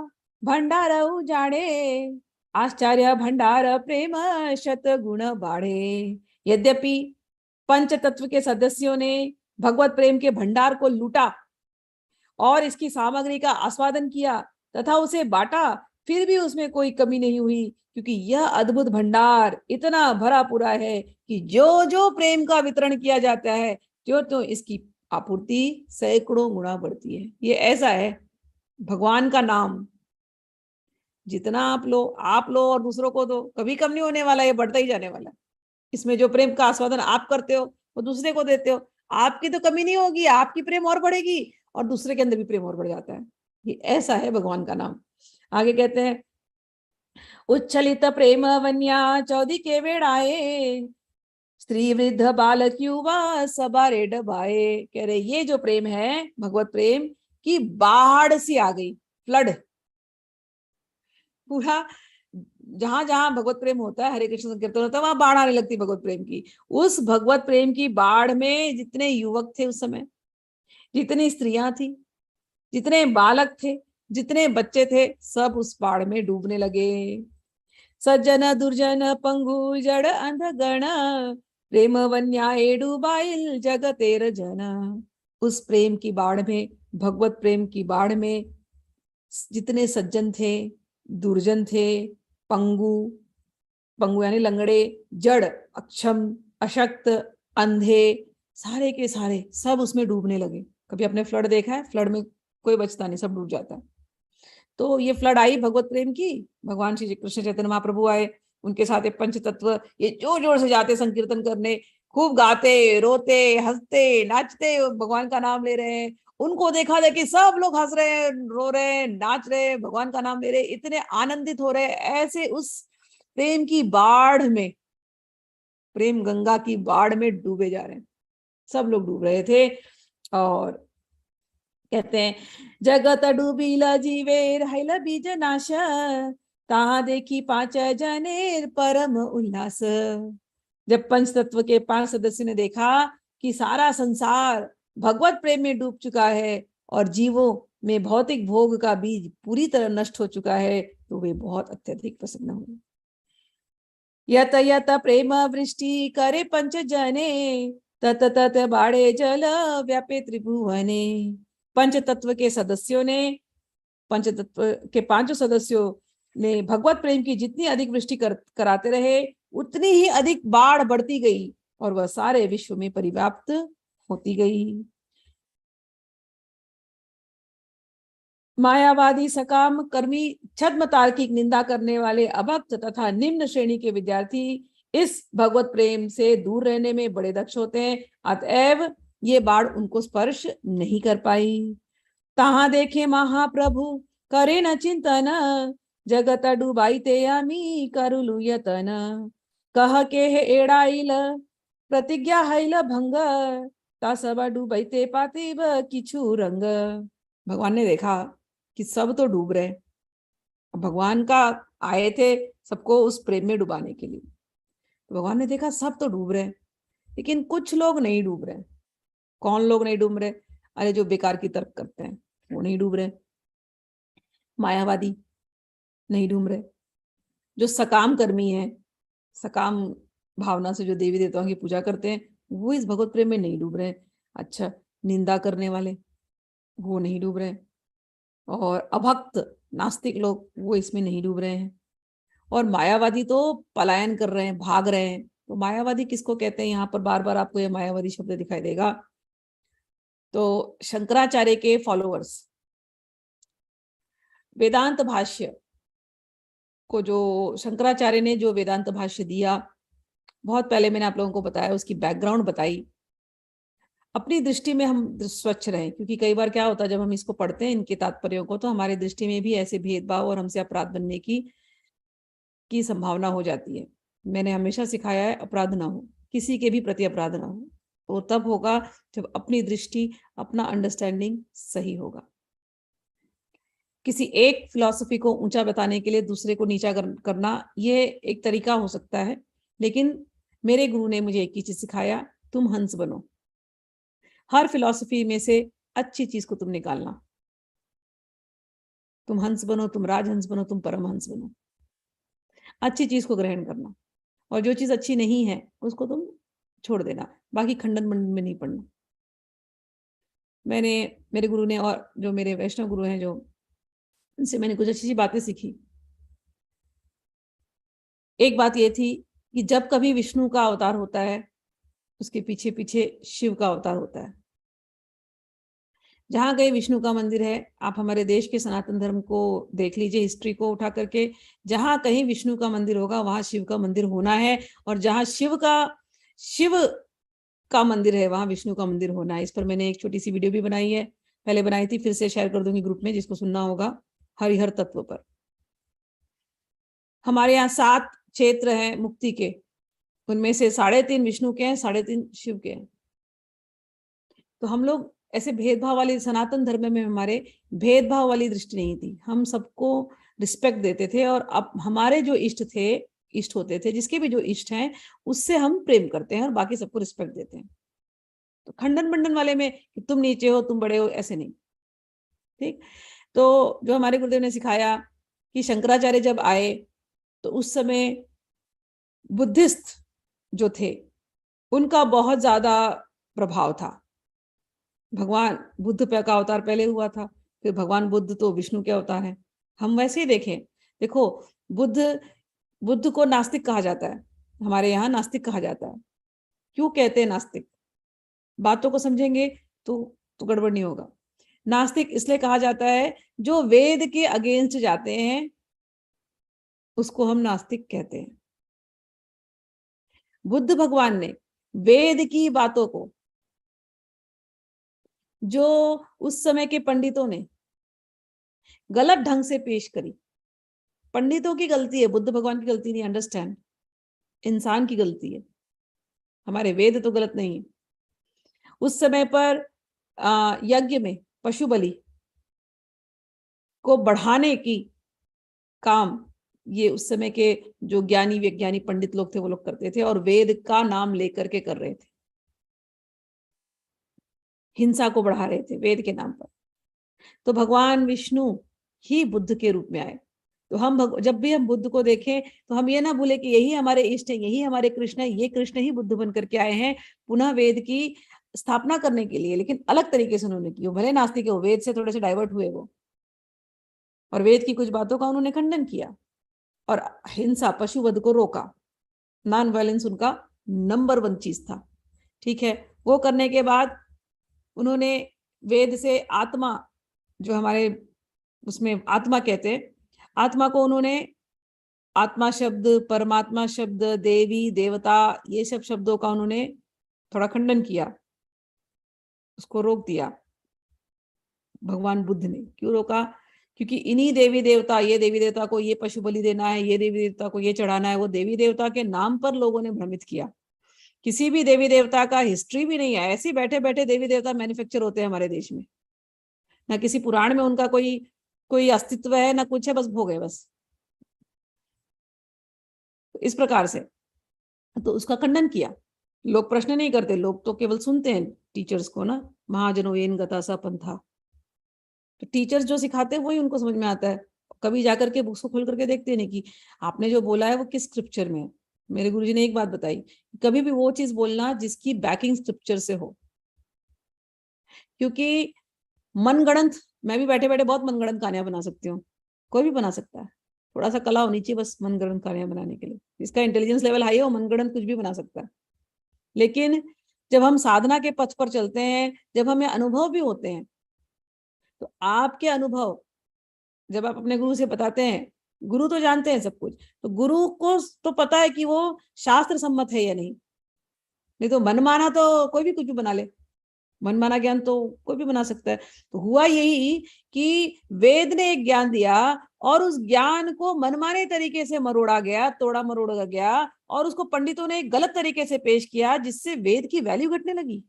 भंडार उजाड़े, आश्चर्य भंडार प्रेम शत गुण बाढ़े। यद्यपि पंच तत्व के सदस्यों ने भगवत प्रेम के भंडार को लूटा और इसकी सामग्री का आस्वादन किया तथा उसे बांटा, फिर भी उसमें कोई कमी नहीं हुई, क्योंकि यह अद्भुत भंडार इतना भरा पूरा है कि जो जो प्रेम का वितरण किया जाता है जो तो इसकी आपूर्ति सैकड़ों गुना बढ़ती है। ये ऐसा है भगवान का नाम, जितना आप लो और दूसरों को दो, कभी कम नहीं होने वाला, ये बढ़ता ही जाने वाला है। इसमें जो प्रेम का आस्वादन आप करते हो वो दूसरे को देते हो, आपकी तो कमी नहीं होगी, आपकी प्रेम और बढ़ेगी और दूसरे के अंदर भी प्रेम और बढ़ जाता है। ये ऐसा है भगवान का नाम। आगे कहते हैं, उच्छलित प्रेम वन्या चौदी के वेड़ाए, स्त्री वृद्ध बालक युवा सबारे डबाए। कह रहे ये जो प्रेम है भगवत प्रेम की बाढ़ सी आ गई, फ्लड। पूरा जहां जहां भगवत प्रेम होता है, हरे कृष्ण संकीर्तन होता है, वहां बाढ़ आने लगती है भगवत प्रेम की। उस भगवत प्रेम की बाढ़ में जितने युवक थे उस समय, जितनी स्त्रियां थी, जितने बालक थे, जितने बच्चे थे, सब उस बाढ़ में डूबने लगे। सज्जन दुर्जन पंगु जड़ अंधगण, प्रेम वन्याए डूबाइल जगतेर जन। उस प्रेम की बाढ़ में, भगवत प्रेम की बाढ़ में जितने सज्जन थे, दुर्जन थे, पंगु, पंगु यानी लंगड़े, जड़ अक्षम अशक्त अंधे, सारे के सारे सब उसमें डूबने लगे। कभी आपने फ्लड देखा है? फ्लड में कोई बचता नहीं, सब डूब जाता है। तो ये फ्लड आई भगवत प्रेम की, भगवान श्री कृष्ण चैतन्य महाप्रभु आए, उनके साथ पंच तत्व ये जोर जोर से जाते संकीर्तन करने, खूब गाते रोते हंसते नाचते भगवान का नाम ले रहे हैं। उनको देखा जाए कि सब लोग हंस रहे हैं, रो रहे हैं, नाच रहे हैं, भगवान का नाम ले रहे हैं, इतने आनंदित हो रहे हैं। ऐसे उस प्रेम की बाढ़ में, प्रेम गंगा की बाढ़ में डूबे जा रहे हैं, सब लोग डूब रहे थे। और कहते हैं, जगत डूबीला जीवेर हैला बीज नाश, ताहा देखी पांच जनेर परम उल्लास। जब पंच तत्व के 5 सदस्यों ने देखा कि सारा संसार भगवत प्रेम में डूब चुका है और जीवों में भौतिक भोग का बीज पूरी तरह नष्ट हो चुका है, तो वे बहुत अत्यधिक प्रसन्न हुए। यत यत प्रेम वृष्टि करे पंच जने, तत तत बाड़े जल व्यापे त्रिभुवने। पंच तत्व के सदस्यों ने, पंच तत्व के 5 सदस्यों ने भगवत प्रेम की जितनी अधिक वृष्टि कराते रहे, उतनी ही अधिक बाढ़ बढ़ती गई और वह सारे विश्व में परिव्याप्त होती गई। मायावादी सकाम कर्मी छद्म तार्किक निंदा करने वाले अभक्त तथा निम्न श्रेणी के विद्यार्थी इस भगवत प्रेम से दूर रहने में बड़े दक्ष होते हैं, अतएव ये बाढ़ उनको स्पर्श नहीं कर पाई। तहा देखे महाप्रभु करे न चिंतन, जगत डुबाई ते अमी करुलु यतन। कह के हे एड़ाइल प्रतिज्ञा हैल भंग, ता सब डूबैते पातिब किछु रंग। भगवान ने देखा कि सब तो डूब रहे, भगवान का आए थे सबको उस प्रेम में डुबाने के लिए। तो भगवान ने देखा सब तो डूब रहे, लेकिन कुछ लोग नहीं डूब रहे। कौन लोग नहीं डूब रहे? अरे जो बेकार की तर्क करते हैं वो नहीं डूब रहे, मायावादी नहीं डूब रहे, जो सकाम कर्मी है, सकाम भावना से जो देवी देवताओं की पूजा करते हैं, वो इस भगवत प्रेम में नहीं डूब रहे। अच्छा, निंदा करने वाले वो नहीं डूब रहे, और अभक्त नास्तिक लोग वो इसमें नहीं डूब रहे हैं, और मायावादी तो पलायन कर रहे हैं, भाग रहे हैं। तो मायावादी किसको कहते हैं? यहाँ पर बार बार आपको ये मायावादी शब्द दिखाई देगा। तो शंकराचार्य के फॉलोअर्स वेदांत भाष्य को, जो शंकराचार्य ने जो वेदांत भाष्य दिया, बहुत पहले मैंने आप लोगों को बताया, उसकी बैकग्राउंड बताई। अपनी दृष्टि में हम स्वच्छ रहें, क्योंकि कई बार क्या होता है जब हम इसको पढ़ते हैं इनके तात्पर्यों को, तो हमारी दृष्टि में भी ऐसे भेदभाव और हमसे अपराध बनने की संभावना हो जाती है। मैंने हमेशा सिखाया है अपराध ना हो, किसी के भी प्रति अपराध ना हो। वो तब होगा जब अपनी दृष्टि, अपना अंडरस्टैंडिंग सही होगा। किसी एक फिलॉसफी को ऊंचा बताने के लिए दूसरे को नीचा करना, ये एक तरीका हो सकता है, लेकिन मेरे गुरु ने मुझे एक ही चीज सिखाया, तुम हंस बनो। हर फिलॉसफी में से अच्छी चीज को तुम निकालना। तुम हंस बनो, तुम राजहंस बनो, तुम परमहंस बनो। अच्छी चीज को ग्रहण करना, और जो चीज अच्छी नहीं है उसको तुम छोड़ देना। बाकी खंडन मंडन में नहीं पड़ना। मेरे गुरु ने, और जो मेरे वैष्णव गुरु हैं, जो उनसे मैंने कुछ अच्छी सी बातें सीखी। एक बात ये थी कि जब कभी विष्णु का अवतार होता है, उसके पीछे पीछे शिव का अवतार होता है। जहां कहीं विष्णु का मंदिर है, आप हमारे देश के सनातन धर्म को देख लीजिए, हिस्ट्री को उठा करके, जहां कहीं विष्णु का मंदिर होगा वहां शिव का मंदिर होना है, और जहां शिव का मंदिर है वहां विष्णु का मंदिर होना है। इस पर मैंने एक छोटी सी वीडियो भी बनाई है, पहले बनाई थी, फिर से शेयर कर दूंगी ग्रुप में, जिसको सुनना होगा, हरिहर तत्व पर। हमारे यहाँ 7 क्षेत्र हैं मुक्ति के, उनमें से 3.5 विष्णु के हैं, 3.5 शिव के हैं। तो हम लोग ऐसे भेदभाव वाली, सनातन धर्म में हमारे भेदभाव वाली दृष्टि नहीं थी, हम सबको रिस्पेक्ट देते थे। और अब हमारे जो इष्ट होते थे, जिसके भी जो इष्ट हैं, उससे हम प्रेम करते हैं और बाकी सबको रिस्पेक्ट देते हैं। तो खंडन मंडन वाले में कि तुम नीचे हो, तुम बड़े हो, ऐसे नहीं। ठीक। तो जो हमारे गुरुदेव ने सिखाया कि शंकराचार्य जब आए तो उस समय बुद्धिस्ट जो थे उनका बहुत ज्यादा प्रभाव था। भगवान बुद्ध का अवतार पहले हुआ था, फिर भगवान बुद्ध तो विष्णु के अवतार हैं। हम वैसे ही देखें, देखो, बुद्ध को नास्तिक कहा जाता है, हमारे यहाँ नास्तिक कहा जाता है। क्यों कहते हैं नास्तिक? बातों को समझेंगे तो गड़बड़ नहीं होगा। नास्तिक इसलिए कहा जाता है, जो वेद के अगेंस्ट जाते हैं उसको हम नास्तिक कहते हैं। बुद्ध भगवान ने वेद की बातों को, जो उस समय के पंडितों ने गलत ढंग से पेश करी, पंडितों की गलती है, बुद्ध भगवान की गलती नहीं, अंडरस्टैंड, इंसान की गलती है। हमारे वेद तो गलत नहीं है। उस समय पर यज्ञ में पशु बलि को बढ़ाने की काम ये उस समय के जो ज्ञानी विज्ञानी पंडित लोग थे वो लोग करते थे, और वेद का नाम लेकर के कर रहे थे, हिंसा को बढ़ा रहे थे वेद के नाम पर। तो भगवान विष्णु ही बुद्ध के रूप में आए। तो हम जब भी हम बुद्ध को देखें तो हम ये ना भूले कि यही हमारे इष्ट है, यही हमारे कृष्ण है, ये कृष्ण ही बुद्ध बन करके आए हैं पुनः वेद की स्थापना करने के लिए। लेकिन अलग तरीके से उन्होंने की, वो भले नास्तिक है, वो वेद से थोड़े से डाइवर्ट हुए वो, और वेद की कुछ बातों का उन्होंने खंडन किया और हिंसा, पशुवध को रोका। नॉन वायलेंस उनका नंबर 1 चीज था। ठीक है। वो करने के बाद उन्होंने वेद से आत्मा, जो हमारे उसमें आत्मा कहते हैं, आत्मा को उन्होंने आत्मा शब्द, परमात्मा शब्द, देवी देवता, ये सब शब्दों का उन्होंने थोड़ा खंडन किया, उसको रोक दिया। भगवान बुद्ध ने क्यों रोका? क्योंकि इन्हीं देवी देवता, ये देवी देवता को ये पशु बलि देना है, ये देवी देवता को ये चढ़ाना है, वो देवी देवता के नाम पर लोगों ने भ्रमित किया। किसी भी देवी देवता का हिस्ट्री भी नहीं है, ऐसे बैठे बैठे देवी देवता मैन्युफैक्चर होते हैं हमारे देश में। ना किसी पुराण में उनका कोई अस्तित्व है, ना कुछ है, बस भोग है बस। इस प्रकार से तो उसका खंडन किया। लोग प्रश्न नहीं करते, लोग तो केवल सुनते हैं टीचर्स को ना, महाजनो येन गता सा पंथा। तो टीचर्स जो सिखाते हैं वही उनको समझ में आता है। कभी जाकर के बुक्स को खोल करके देखते नहीं कि आपने जो बोला है वो किस स्क्रिप्चर में है। मेरे गुरुजी ने एक बात बताई, कभी भी वो चीज बोलना जिसकी बैकिंग स्क्रिप्चर से हो। क्योंकि मनगढ़ंत, मैं भी बैठे बैठे बहुत मनगढ़ंत कहानियां बना सकती हूँ, कोई भी बना सकता है, थोड़ा सा कला होनी चाहिए बस मनगढ़ंत कहानियां बनाने के लिए। जिसका इंटेलिजेंस लेवल हाई है वो मनगढ़ंत कुछ भी बना सकता है। लेकिन जब हम साधना के पथ पर चलते हैं, जब हमें अनुभव भी होते हैं, तो आपके अनुभव जब आप अपने गुरु से बताते हैं, गुरु तो जानते हैं सब कुछ, तो गुरु को तो पता है कि वो शास्त्र सम्मत है या नहीं। नहीं तो मनमाना तो कोई भी कुछ भी बना ले, मनमाना ज्ञान तो कोई भी बना सकता है। तो हुआ यही कि वेद ने एक ज्ञान दिया और उस ज्ञान को मनमाने तरीके से मरोड़ा गया, तोड़ा मरोड़ा गया, और उसको पंडितों ने एक गलत तरीके से पेश किया, जिससे वेद की वैल्यू घटने लगी।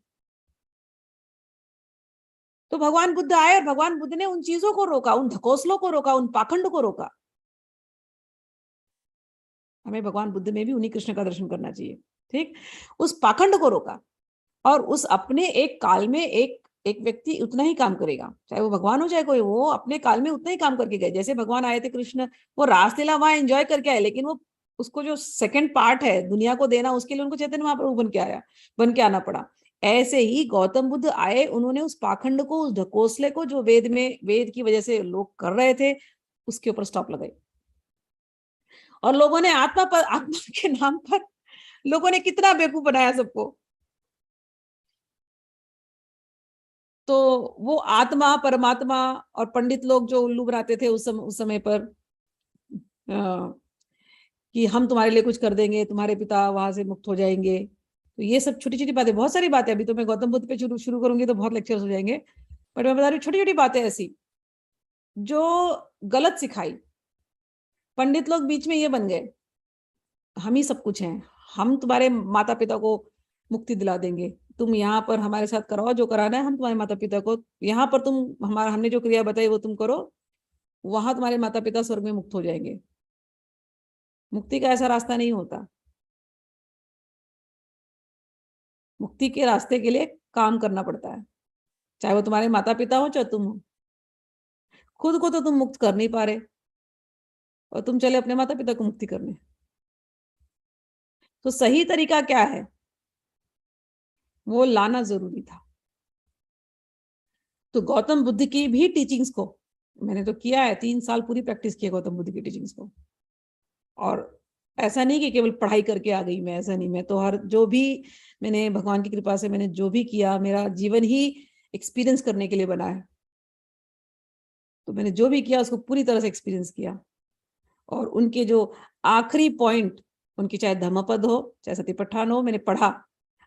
तो भगवान बुद्ध आए और भगवान बुद्ध ने उन चीजों को रोका, उन ढकोसलों को रोका, उन पाखंड को रोका। हमें भगवान बुद्ध में भी उन्हीं कृष्ण का दर्शन करना चाहिए। ठीक, उस पाखंड को रोका। और उस अपने एक काल में एक एक व्यक्ति उतना ही काम करेगा, चाहे वो भगवान हो चाहे कोई, वो अपने काल में उतना ही काम करके गए। जैसे भगवान आए थे कृष्ण, वो रासलीला वहां एंजॉय करके आए, लेकिन वो उसको जो सेकंड पार्ट है दुनिया को देना, उसके लिए उनको चैतन्य महाप्रभु बन के आना पड़ा। ऐसे ही गौतम बुद्ध आए, उन्होंने उस पाखंड को, उस ढकोसले को जो वेद की वजह से लोग कर रहे थे, उसके ऊपर स्टॉप लगाई। और लोगों ने आत्मा के नाम पर लोगों ने कितना बेवकूफ बनाया सबको। तो वो आत्मा, परमात्मा और पंडित लोग जो उल्लू बनाते थे उस समय पर, कि हम तुम्हारे लिए कुछ कर देंगे, तुम्हारे पिता वहां से मुक्त हो जाएंगे। तो ये सब छोटी छोटी बातें, बहुत सारी बातें, अभी तो मैं गौतम बुद्ध पे शुरू करूंगी तो बहुत लेक्चर्स हो जाएंगे, बट मैं बता रही हूँ छोटी छोटी बातें ऐसी जो गलत सिखाई। पंडित लोग बीच में ये बन गए, हम ही सब कुछ हैं, हम तुम्हारे माता पिता को मुक्ति दिला देंगे, तुम यहाँ पर हमारे साथ कराओ जो कराना है, हम तुम्हारे माता पिता को यहाँ पर, हमने जो क्रिया बताई वो तुम करो, वहां तुम्हारे माता पिता स्वर्ग में मुक्त हो जाएंगे। मुक्ति का ऐसा रास्ता नहीं होता। मुक्ति के रास्ते के लिए काम करना पड़ता है, चाहे वो तुम्हारे माता पिता हो चाहे तुम हो। खुद को तो तुम मुक्त कर नहीं पा रहे और तुम चले अपने माता पिता को मुक्ति करने। तो सही तरीका क्या है, वो लाना जरूरी था। तो गौतम बुद्ध की भी टीचिंग्स को मैंने तो किया है, 3 साल पूरी प्रैक्टिस की है गौतम बुद्ध की टीचिंग्स को। और ऐसा नहीं कि केवल पढ़ाई करके आ गई मैं, ऐसा नहीं, मैं तो हर जो भी मैंने भगवान की कृपा से मैंने जो भी किया, मेरा जीवन ही एक्सपीरियंस करने के लिए बना है। तो मैंने जो भी किया उसको पूरी तरह से एक्सपीरियंस किया। और उनके जो आखिरी पॉइंट, उनकी चाहे धम्मपद हो चाहे सतीपट्ठान हो, मैंने पढ़ा,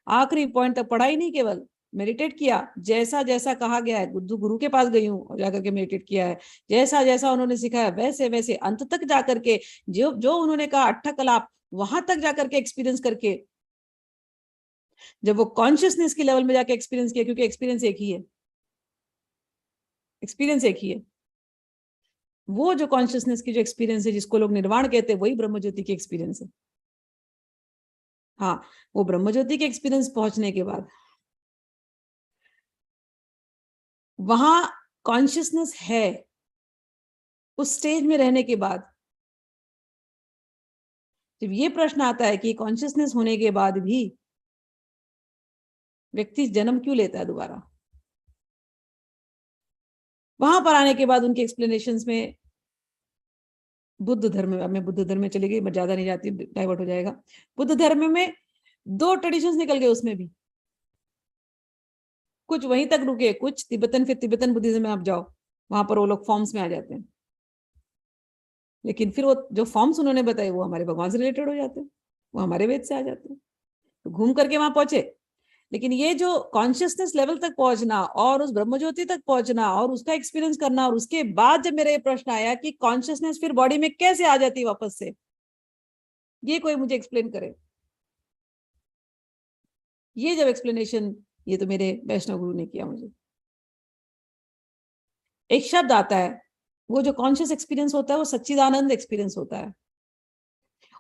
आखिरी पॉइंट तक पढ़ा ही नहीं, केवल मेडिटेट किया। जैसा जैसा कहा गया है, गुरु के पास गई हूँ और जाकर के मेडिटेट किया है, जैसा जैसा उन्होंने सिखाया वैसे वैसे अंत तक जाकर के, जो जो उन्होंने कहा अट्ठकलाप, वहां तक जाकर के एक्सपीरियंस करके, जब वो कॉन्शियसनेस की लेवल में जाके एक्सपीरियंस किया, क्योंकि एक्सपीरियंस एक ही है, एक्सपीरियंस एक ही है। वो जो कॉन्शियसनेस की जो एक्सपीरियंस है, जिसको लोग निर्वाण कहते हैं, वही ब्रह्म ज्योति की एक्सपीरियंस है। हाँ, वो ब्रह्म ज्योति के एक्सपीरियंस पहुंचने के बाद वहां कॉन्शियसनेस है, उस स्टेज में रहने के बाद जब ये प्रश्न आता है कि कॉन्शियसनेस होने के बाद भी व्यक्ति जन्म क्यों लेता है दोबारा, वहां पर आने के बाद उनके एक्सप्लेनेशंस में बुद्ध धर्म में, अब मैं बुद्ध धर्म में चली गई, मैं ज्यादा नहीं जाती, डाइवर्ट हो जाएगा। बुद्ध धर्म में 2 ट्रेडिशंस निकल गए, उसमें भी कुछ वहीं तक रुके, कुछ तिब्बतन, फिर तिब्बतन बुद्धिज्म में आप जाओ, वहां पर वो लोग फॉर्म्स में आ जाते हैं। लेकिन फिर वो जो फॉर्म्स उन्होंने बताए वो हमारे भगवान से रिलेटेड हो जाते हैं, वो हमारे वेद से आ जाते हैं, तो घूम करके वहां पहुंचे। लेकिन ये जो कॉन्शियसनेस लेवल तक पहुंचना और उस ब्रह्मज्योति तक पहुंचना और उसका एक्सपीरियंस करना, और उसके बाद जब मेरा ये प्रश्न आया कि कॉन्शियसनेस फिर बॉडी में कैसे आ जाती है वापस से, ये कोई मुझे एक्सप्लेन करे। ये जब एक्सप्लेनेशन, ये तो मेरे वैष्णव गुरु ने किया मुझे। एक शब्द आता है, वो जो कॉन्शियस एक्सपीरियंस होता है वो सच्चिदानंद एक्सपीरियंस होता है,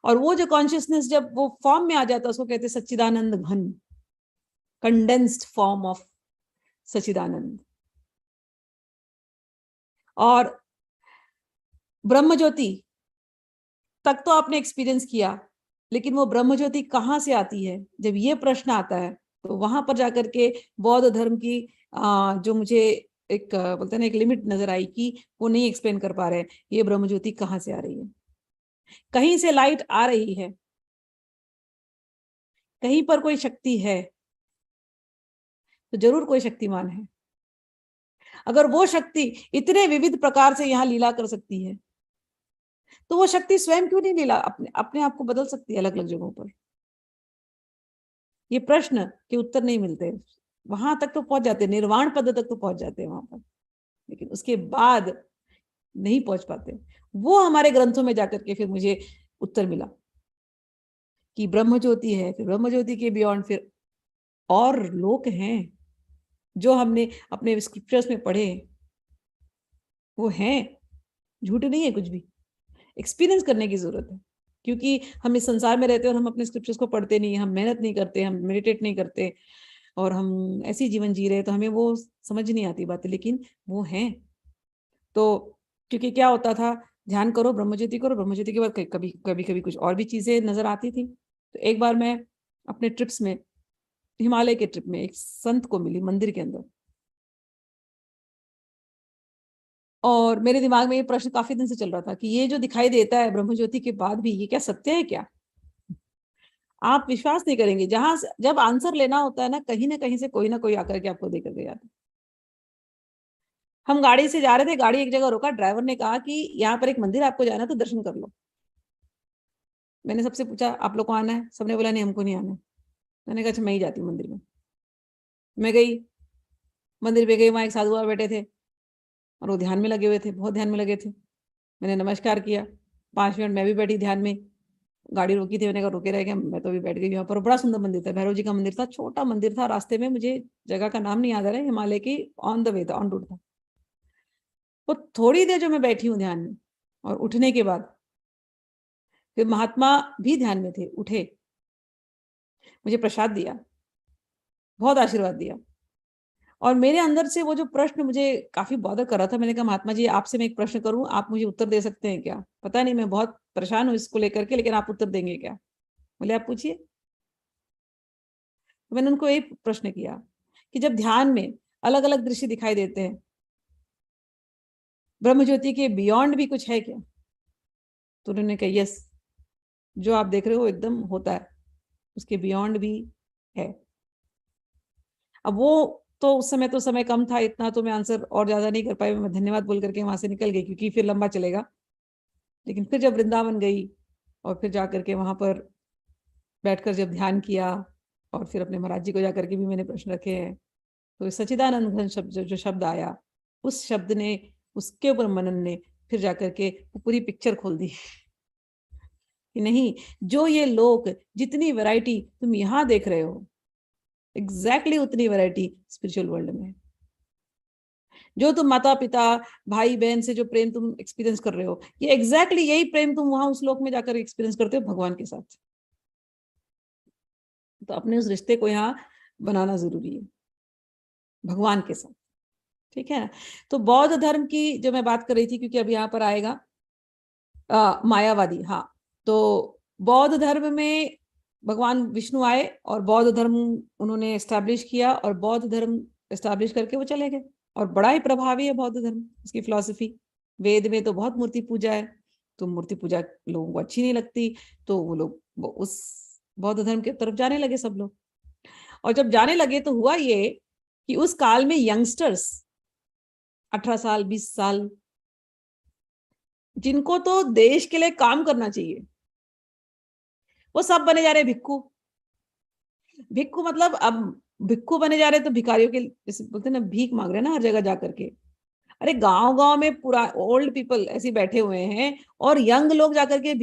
और वो जो कॉन्शियसनेस जब वो फॉर्म में आ जाता है उसको कहते हैं सच्चिदानंद घन, कंडेंस्ड फॉर्म ऑफ सच्चिदानंद। और ब्रह्म ज्योति तक तो आपने एक्सपीरियंस किया, लेकिन वो ब्रह्म ज्योति कहाँ से आती है, जब ये प्रश्न आता है, तो वहां पर जाकर के बौद्ध धर्म की जो मुझे एक बोलते हैं ना एक लिमिट नजर आई कि वो नहीं एक्सप्लेन कर पा रहे ये ब्रह्म ज्योति कहाँ से आ रही है। कहीं से लाइट आ रही है, कहीं पर कोई शक्ति है, तो जरूर कोई शक्तिमान है। अगर वो शक्ति इतने विविध प्रकार से यहाँ लीला कर सकती है, तो वो शक्ति स्वयं क्यों नहीं लीला अपने अपने आप को बदल सकती है अलग अलग जगहों पर? ये प्रश्न के उत्तर नहीं मिलते। वहां तक तो पहुंच जाते, निर्वाण पद तक तो पहुंच जाते हैं वहां पर, लेकिन उसके बाद नहीं पहुंच पाते। वो हमारे ग्रंथों में जाकर के फिर मुझे उत्तर मिला कि ब्रह्म ज्योति है, फिर ब्रह्म ज्योति के बियॉन्ड फिर और लोक हैं जो हमने अपने स्क्रिप्चर्स में पढ़े, वो हैं, झूठ नहीं है कुछ भी। एक्सपीरियंस करने की जरूरत है, क्योंकि हम इस संसार में रहते हैं और हम अपने स्क्रिप्चर्स को पढ़ते नहीं, हम मेहनत नहीं करते, हम मेडिटेट नहीं करते, और हम ऐसी जीवन जी रहे हैं, तो हमें वो समझ नहीं आती बातें, लेकिन वो हैं। तो क्योंकि क्या होता था, ध्यान करो, ब्रह्मज्योति करो, ब्रह्मज्योति के बाद कभी कभी कभी कुछ और भी चीजें नजर आती थी। तो एक बार मैं अपने ट्रिप्स में, हिमालय के ट्रिप में, एक संत को मिली मंदिर के अंदर, और मेरे दिमाग में ये प्रश्न काफी दिन से चल रहा था कि ये जो दिखाई देता है ब्रह्मज्योति के बाद भी, ये क्या सत्य है क्या? आप विश्वास नहीं करेंगे, जहां जब आंसर लेना होता है ना कहीं से कोई ना कोई आकर के आपको देकर के जाता है। हम गाड़ी से जा रहे थे, गाड़ी एक जगह रोका, ड्राइवर ने कहा कि यहाँ पर एक मंदिर आपको जाना है तो दर्शन कर लो। मैंने सबसे पूछा आप लोग को आना है? सबने बोला नहीं हमको नहीं आना है। मैंने कहा अच्छा मैं ही जाती हूँ मंदिर में। मैं गई, मंदिर पे गई, वहां एक साधु बाबा बैठे थे और वो ध्यान में लगे हुए थे, बहुत ध्यान में लगे थे। मैंने नमस्कार किया, 5 मिनट मैं भी बैठी ध्यान में। गाड़ी रोकी थी, मैंने कहा रुके रह गए, मैं तो भी बैठ गई। यहाँ पर बड़ा सुंदर मंदिर था, भैरव जी का मंदिर था, छोटा मंदिर था, रास्ते में, मुझे जगह का नाम नहीं याद आ रहा है, हिमालय की ऑन द वे था, ऑन रूट था। वो थोड़ी देर जो मैं बैठी हूँ ध्यान में, और उठने के बाद फिर महात्मा भी ध्यान में थे, उठे, मुझे प्रसाद दिया, बहुत आशीर्वाद दिया। और मेरे अंदर से वो जो प्रश्न मुझे काफी बॉदर कर रहा था, मैंने कहा महात्मा जी आपसे मैं एक प्रश्न करूं, आप मुझे उत्तर दे सकते हैं क्या? पता नहीं, मैं बहुत परेशान हूं इसको लेकर के, लेकिन आप उत्तर देंगे क्या? बोले आप पूछिए। तो मैंने उनको एक प्रश्न किया कि जब ध्यान में अलग अलग दृश्य दिखाई देते हैं, ब्रह्म ज्योति के बियॉन्ड भी कुछ है क्या? तो उन्होंने कहा यस, जो आप देख रहे हो एकदम होता है, उसके बियॉन्ड भी है। अब वो तो उस समय तो समय कम था, इतना तो मैं आंसर और ज्यादा नहीं कर पाई, मैं धन्यवाद बोल करके वहां से निकल गई, क्योंकि फिर लंबा चलेगा। लेकिन फिर जब वृंदावन गई और फिर जाकर के वहां पर बैठकर जब ध्यान किया, और फिर अपने महाराज जी को जाकर के भी मैंने प्रश्न रखे हैं, तो सच्चिदानंद घन शब्द जो शब्द आया, उस शब्द ने, उसके ऊपर मनन ने फिर जाकर के पूरी पिक्चर खोल दी कि नहीं, जो ये लोग, जितनी वैरायटी तुम यहाँ देख रहे हो, एग्जैक्टली उतनी वैरायटी स्पिरिचुअल वर्ल्ड में है। जो तुम माता पिता भाई बहन से जो प्रेम तुम एक्सपीरियंस कर रहे हो, ये एग्जैक्टली यही प्रेम तुम वहां उस लोक में जाकर एक्सपीरियंस करते हो भगवान के साथ। तो अपने उस रिश्ते को यहाँ बनाना जरूरी है भगवान के साथ, ठीक है ना? तो बौद्ध धर्म की जो मैं बात कर रही थी, क्योंकि अभी यहाँ पर आएगा मायावादी, हाँ। तो बौद्ध धर्म में भगवान विष्णु आए और बौद्ध धर्म उन्होंने एस्टैब्लिश किया, और बौद्ध धर्म एस्टैब्लिश करके वो चले गए, और बड़ा ही प्रभावी है बौद्ध धर्म, उसकी फिलॉसफी। वेद में तो बहुत मूर्ति पूजा है, तो मूर्ति पूजा लोगों को अच्छी नहीं लगती, तो वो लोग उस बौद्ध धर्म की तरफ जाने लगे सब लोग। और जब जाने लगे तो हुआ ये कि उस काल में यंगस्टर्स, 18 साल 20 साल, जिनको तो देश के लिए काम करना चाहिए, वो सब बने जा रहे भिक्खू। भिक्खू मतलब अब भिक्खू बने जा रहे, तो भिखारियों के जैसे बोलते हैं ना, भीख मांग रहे हैं ना हर जगह जाकर के। अरे गांव गांव में पूरा ओल्ड पीपल ऐसे बैठे हुए हैं, और यंग लोग जाकर के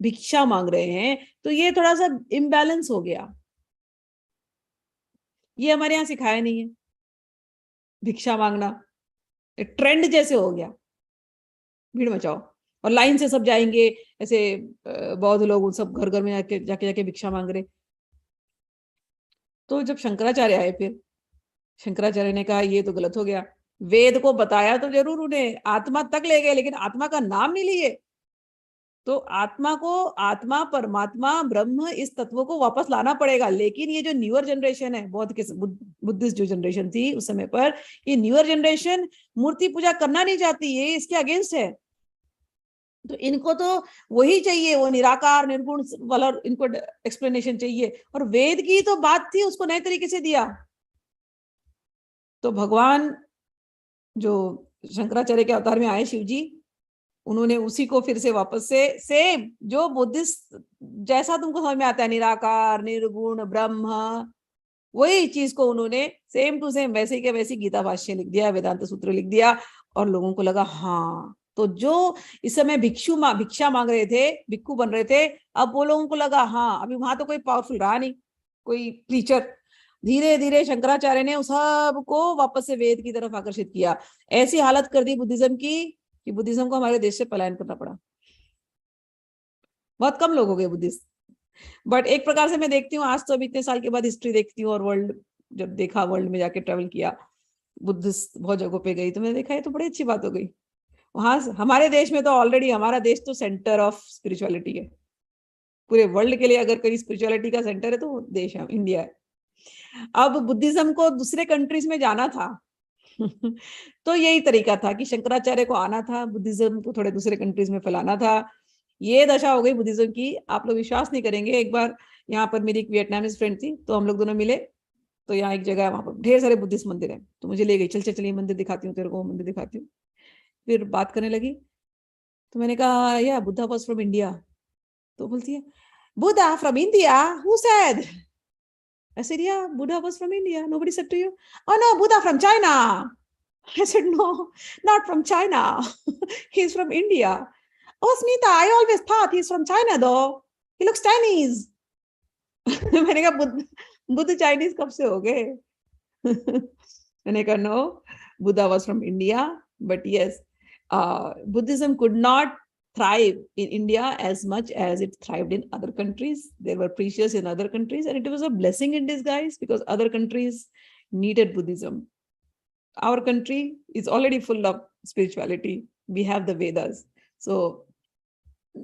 भिक्षा मांग रहे हैं, तो ये थोड़ा सा इम्बैलेंस हो गया। ये हमारे यहाँ सिखाया नहीं है, भिक्षा मांगना ट्रेंड जैसे हो गया, भीड़ मचाओ और लाइन से सब जाएंगे ऐसे। बौद्ध लोग उन सब घर घर में जाके जाके जाके भिक्षा मांग रहे। तो जब शंकराचार्य आए, फिर शंकराचार्य ने कहा ये तो गलत हो गया। वेद को बताया तो जरूर, उन्हें आत्मा तक ले गए, लेकिन आत्मा का नाम नहीं लिए। तो आत्मा को, आत्मा परमात्मा ब्रह्म, इस तत्व को वापस लाना पड़ेगा। लेकिन ये जो न्यूअर जनरेशन है, बौद्ध के बुद्धिस्ट जो जनरेशन थी उस समय पर, ये न्यूअर जनरेशन मूर्ति पूजा करना नहीं चाहती, ये इसके अगेंस्ट है। तो इनको तो वही चाहिए, वो निराकार निर्गुण वाला इनको एक्सप्लेनेशन चाहिए। और वेद की तो बात थी, उसको नए तरीके से दिया। तो भगवान जो शंकराचार्य के अवतार में आए शिव जी, उन्होंने उसी को फिर से वापस से सेम जो बुद्धिस्ट जैसा तुमको समझ में आता है, निराकार निर्गुण ब्रह्म, वही चीज को उन्होंने सेम टू सेम वैसे के वैसे गीता भाष्य लिख दिया, वेदांत सूत्र लिख दिया। और लोगों को लगा हाँ, तो जो इस समय भिक्षा मांग रहे थे, भिक्षु बन रहे थे, अब वो लोगों को लगा हाँ, अभी वहां तो कोई पावरफुल रहा नहीं, कोई प्रीचर। धीरे धीरे शंकराचार्य ने उस सबको वापस से वेद की तरफ आकर्षित किया। ऐसी हालत कर दी बुद्धिज्म की कि बुद्धिज्म को हमारे देश से पलायन करना पड़ा। बहुत कम लोग हो गए बुद्धिस्ट। बट एक प्रकार से मैं देखती हूँ, आज तो अभी इतने साल के बाद हिस्ट्री देखती हूँ और वर्ल्ड जब देखा, वर्ल्ड में जाके ट्रेवल किया, बुद्धिस्ट बहुत जगहों पे गई, तो मैंने देखा ये तो बड़ी अच्छी बात हो गई। वहां हमारे देश में तो ऑलरेडी, हमारा देश तो सेंटर ऑफ स्पिरिचुअलिटी है पूरे वर्ल्ड के लिए। अगर कोई स्पिरिचुअलिटी का सेंटर है तो देश है, इंडिया है। अब बुद्धिज्म को दूसरे कंट्रीज में जाना था तो यही तरीका था कि शंकराचार्य को आना था, बुद्धिज्म को थोड़े दूसरे कंट्रीज में फैलाना था। ये दशा हो गई बुद्धिज्म की, आप लोग विश्वास नहीं करेंगे। एक बार यहाँ पर मेरी एक वियतनामीज फ्रेंड थी, तो हम लोग दोनों मिले। तो यहाँ एक जगह है, वहां पर ढेर सारे बुद्धिस्ट मंदिर है, तो मुझे ले गई, चल चल चलिए मंदिर दिखाती हूँ तेरे को, मंदिर दिखाती हूँ। फिर बात करने लगी, तो मैंने कहा या बुद्धा वाज फ्रॉम इंडिया। तो बोलती है Buddha from India, who said? I said, yeah, Buddha was from India. Nobody said to you, oh no, Buddha from China. I said, no, not from China. He's from India. Oh, Smita, I always thought he's from China though. He looks Chinese. मैंने कहा Buddha Chinese कब से हो गए? मैंने कहा no, Buddha was from India, but yes, Buddhism could not thrive in India as much as it thrived in other countries. They were precious in other countries, and it was a blessing in disguise because other countries needed Buddhism. Our country is already full of spirituality. We have the Vedas, so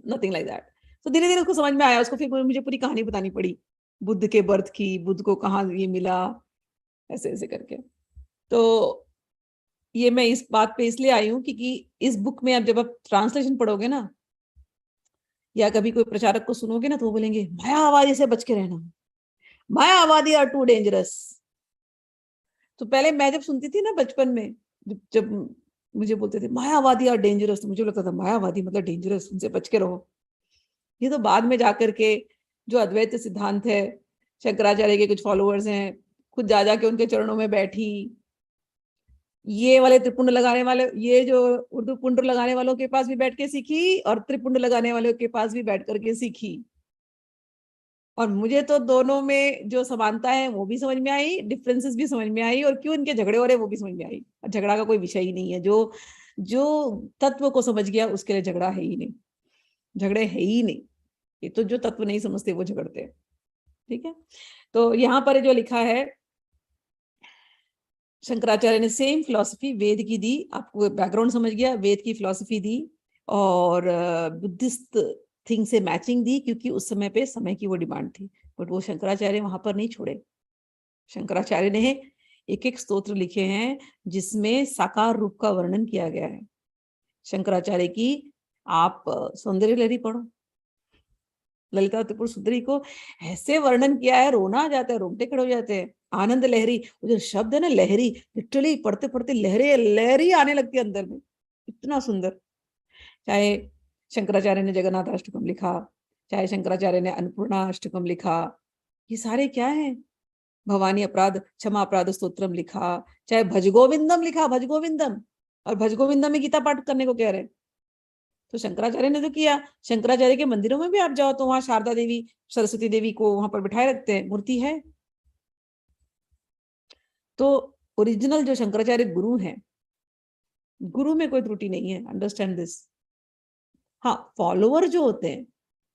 nothing like that. So धीरे धीरे उसको समझ में आया, उसको फिर मुझे पूरी कहानी बतानी पड़ी बुद्ध के बर्थ की, बुद्ध को कहाँ ये मिला, ऐसे ऐसे करके। तो ये मैं इस बात पे इसलिए आई हूँ क्योंकि इस बुक में अब जब आप ट्रांसलेशन पढ़ोगे ना, या कभी कोई प्रचारक को सुनोगे ना, तो वो बोलेंगे मायावादी से बच के रहना, मायावादी आर टू डेंजरस। तो पहले मैं जब सुनती थी ना बचपन में, जब मुझे बोलते थे मायावादी आर डेंजरस, तो मुझे लगता था मायावादी मतलब डेंजरस, उनसे बच के रहो। ये तो बाद में जाकर के जो अद्वैत सिद्धांत है, शंकराचार्य के कुछ फॉलोअर्स हैं, खुद जा जाके उनके चरणों में बैठी, ये वाले त्रिपुंड लगाने वाले, ये जो उर्दू पुंड लगाने वालों के पास भी बैठ के सीखी, और त्रिपुंड लगाने वालों के पास भी बैठ करके सीखी। और मुझे तो दोनों में जो समानता है वो भी समझ में आई, डिफरेंसेस भी समझ में आई, और क्यों इनके झगड़े हो रहे वो भी समझ में आई। झगड़ा का कोई विषय ही नहीं है, जो जो तत्व को समझ गया उसके लिए झगड़ा है ही नहीं, झगड़े है ही नहीं। ये तो जो तत्व नहीं समझते वो झगड़ते हैं। ठीक है, तो यहाँ पर जो लिखा है, शंकराचार्य ने सेम फिलॉसफी वेद की दी, आपको बैकग्राउंड समझ गया, वेद की फिलॉसफी दी और बुद्धिस्ट थिंग से मैचिंग दी, क्योंकि उस समय पे समय की वो डिमांड थी। बट वो शंकराचार्य वहां पर नहीं छोड़े। शंकराचार्य ने एक एक स्तोत्र लिखे हैं जिसमें साकार रूप का वर्णन किया गया है। शंकराचार्य की आप सौंदर्य लहरी पढ़ो, ललिता त्रिपुर सुंदरी को ऐसे वर्णन किया है, रोना आ जाता है, रोंगटे खड़े हो जाते हैं। आनंद लहरी, वो जो शब्द है ना लहरी, लिटरली पढ़ते पढ़ते लहरे लहरी आने लगती है अंदर में, इतना सुंदर। चाहे शंकराचार्य ने जगन्नाथ अष्टकम लिखा, चाहे शंकराचार्य ने अन्नपूर्णा अष्टकम लिखा, ये सारे क्या है, भवानी अपराध क्षमा अपराध स्तोत्रम लिखा, चाहे भजगोविंदम लिखा, भजगोविंदम, और भजगोविंदम में गीता पाठ करने को कह रहे हैं। तो शंकराचार्य ने जो किया, शंकराचार्य के मंदिरों में भी आप जाओ तो वहां शारदा देवी सरस्वती देवी को वहां पर बिठाए रखते हैं, मूर्ति है। तो ओरिजिनल जो शंकराचार्य गुरु हैं, गुरु में कोई त्रुटि नहीं है, अंडरस्टैंड दिस। हाँ, फॉलोअर जो होते हैं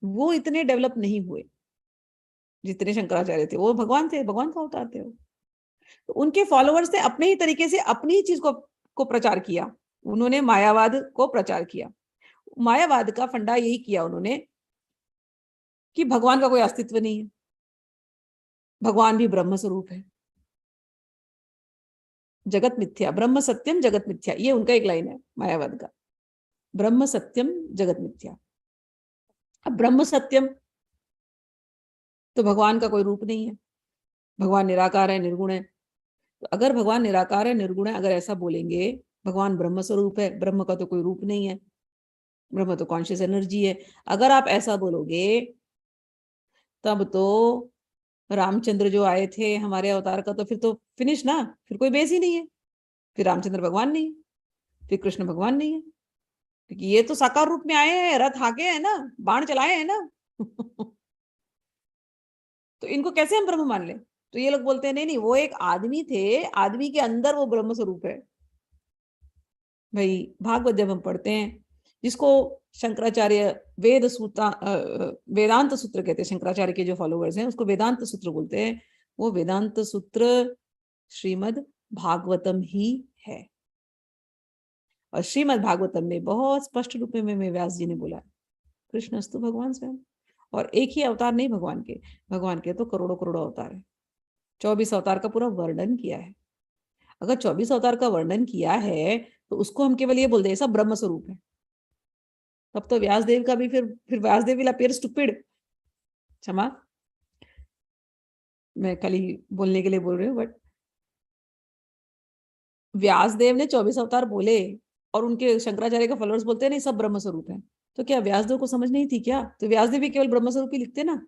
वो इतने डेवलप नहीं हुए जितने शंकराचार्य थे। वो भगवान थे, भगवान का अवतार थे। तो उनके फॉलोअर्स ने अपने ही तरीके से अपनी ही चीज को प्रचार किया। उन्होंने मायावाद को प्रचार किया। मायावाद का फंडा यही किया उन्होंने कि भगवान का कोई अस्तित्व नहीं है, भगवान भी ब्रह्म स्वरूप है, जगत मिथ्या, ब्रह्म सत्यम जगत मिथ्या, ये उनका एक लाइन है मायावाद का। ब्रह्म सत्यम जगत मिथ्या। अब ब्रह्म सत्यम तो भगवान का कोई रूप नहीं है, भगवान निराकार है, निर्गुण है। तो अगर भगवान निराकार है, निर्गुण है, अगर ऐसा बोलेंगे भगवान ब्रह्म स्वरूप है, ब्रह्म का तो कोई रूप नहीं है, ब्रह्म तो कॉन्शियस एनर्जी है, अगर आप ऐसा बोलोगे तब तो रामचंद्र जो आए थे हमारे अवतार का तो फिर तो फिनिश ना, फिर कोई बेस ही नहीं है, फिर रामचंद्र भगवान नहीं है, फिर कृष्ण भगवान नहीं है, क्योंकि ये तो साकार रूप में आए हैं, रथ हाके हैं ना, बाण चलाए हैं ना। तो इनको कैसे हम ब्रह्म मान लें? तो ये लोग बोलते हैं नहीं नहीं वो एक आदमी थे, आदमी के अंदर वो ब्रह्म स्वरूप है। भाई भागवत जब हम पढ़ते हैं, जिसको शंकराचार्य वेदांत सूत्र कहते हैं, शंकराचार्य के जो फॉलोवर्स हैं उसको वेदांत सूत्र बोलते हैं, वो वेदांत सूत्र श्रीमद् भागवतम ही है। और श्रीमद् भागवतम में बहुत स्पष्ट रूप में व्यास जी ने बोला, कृष्णस्तु भगवान स्वयं। और एक ही अवतार नहीं भगवान के तो करोड़ों करोड़ों अवतार है, 24 अवतार का पूरा वर्णन किया है। अगर 24 अवतार का वर्णन किया है तो उसको हम केवल ये बोल दे सब ब्रह्म स्वरूप है, तब तो व्यासदेव का भी फिर व्यासदेव विल अपीयर स्टूपिड। क्षमा, मैं कल ही बोलने के लिए बोल रही हूँ, बट व्यासदेव ने 24 अवतार बोले और उनके शंकराचार्य के फॉलोअर्स बोलते हैं नहीं सब ब्रह्म स्वरूप है, तो क्या व्यासदेव को समझ नहीं थी क्या? तो व्यासदेव भी केवल ब्रह्म स्वरूप ही लिखते ना।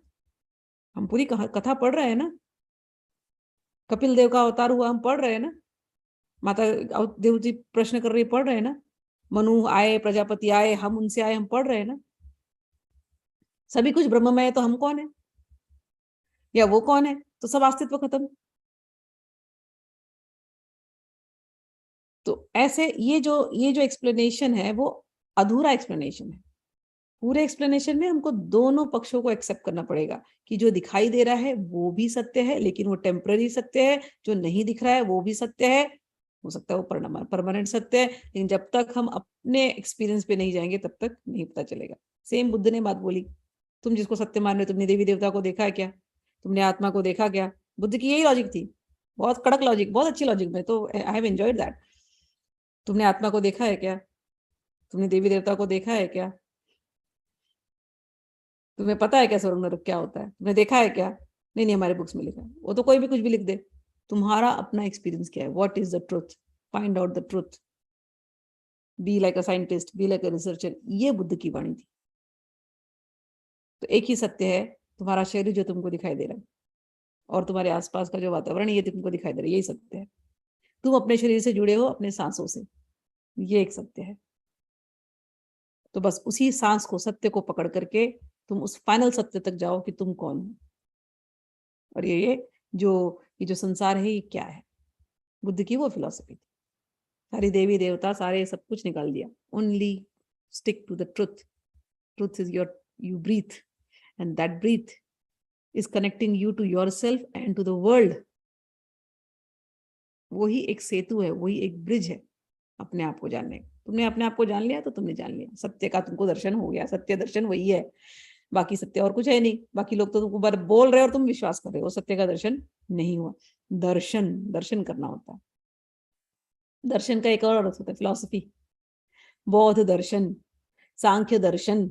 हम पूरी कथा पढ़ रहे हैं ना, कपिल देव का अवतार हुआ हम पढ़ रहे हैं ना, माता देवती प्रश्न कर रही पढ़ रहे हैं ना, मनु आए, प्रजापति आए, हम उनसे आए, हम पढ़ रहे हैं ना। सभी कुछ ब्रह्ममय है तो हम कौन है या वो कौन है? तो सब अस्तित्व खत्म। तो ऐसे ये जो एक्सप्लेनेशन है वो अधूरा एक्सप्लेनेशन है। पूरे एक्सप्लेनेशन में हमको दोनों पक्षों को एक्सेप्ट करना पड़ेगा कि जो दिखाई दे रहा है वो भी सत्य है, लेकिन वो टेम्पररी सत्य है, जो नहीं दिख रहा है वो भी सत्य है, हो सकता है वो परमानेंट सत्य है, लेकिन जब तक हम अपने एक्सपीरियंस पे नहीं जाएंगे तब तक नहीं पता चलेगा। सेम बुद्ध ने बात बोली, तुम जिसको सत्य मान रहे हो, तुमने देवी देवता को देखा है क्या? तुमने आत्मा को देखा क्या? बुद्ध की यही लॉजिक थी, बहुत कड़क लॉजिक, बहुत अच्छी लॉजिक, में तो आई हैव एंजॉयड दैट। तुमने आत्मा को देखा है क्या? तुमने देवी देवता को देखा है क्या? तुम्हें पता है क्या स्वर्ग नरक क्या होता है? तुमने देखा है क्या? नहीं नहीं हमारे बुक्स में लिखा है। वो तो कोई भी कुछ भी लिख दे, तुम्हारा अपना एक्सपीरियंस क्या है? What is the truth? Find out the truth, be like a scientist, be like a researcher. ये बुद्ध की वाणी थी। तो एक ही सत्य है, तुम्हारा शरीर जो तुमको दिखाई दे रहा है और तुम्हारे आसपास का जो वातावरण ये तुमको दिखाई दे रहा है, यही सत्य है। तुम अपने शरीर से जुड़े हो अपने सांसों से, ये एक सत्य है। तो बस उसी सांस को, सत्य को पकड़ करके तुम उस फाइनल सत्य तक जाओ कि तुम कौन हो और ये जो संसार है ये क्या है। बुद्ध की वो फिलॉसफी थी। सारी देवी देवता सारे सब कुछ निकाल दिया, only stick to the truth. Truth is your, you breathe and that breath is connecting you to yourself and to the world. वही एक सेतु है, वही एक ब्रिज है अपने आप को जानने का। तुमने अपने आप को जान लिया तो तुमने जान लिया, सत्य का तुमको दर्शन हो गया। सत्य दर्शन वही है, बाकी सत्य और कुछ है नहीं। बाकी लोग तो तुमको बोल रहे हो और तुम विश्वास कर रहे हो, सत्य का दर्शन नहीं हुआ। दर्शन दर्शन करना होता है। दर्शन का एक और अर्थ होता है फिलॉसफी, बौद्ध दर्शन, सांख्य दर्शन।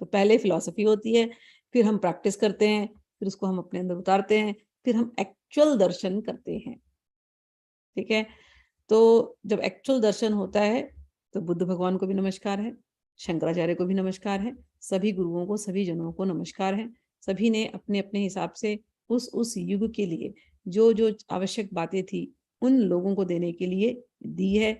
तो पहले फिलॉसफी होती है, फिर हम प्रैक्टिस करते हैं, फिर उसको हम अपने अंदर उतारते हैं, फिर हम एक्चुअल दर्शन करते हैं। ठीक है, तो जब एक्चुअल दर्शन होता है तो बुद्ध भगवान को भी नमस्कार है, शंकराचार्य को भी नमस्कार है, सभी गुरुओं को, सभी जनों को नमस्कार है। सभी ने अपने अपने हिसाब से उस युग के लिए जो जो आवश्यक बातें थी उन लोगों को देने के लिए दी है।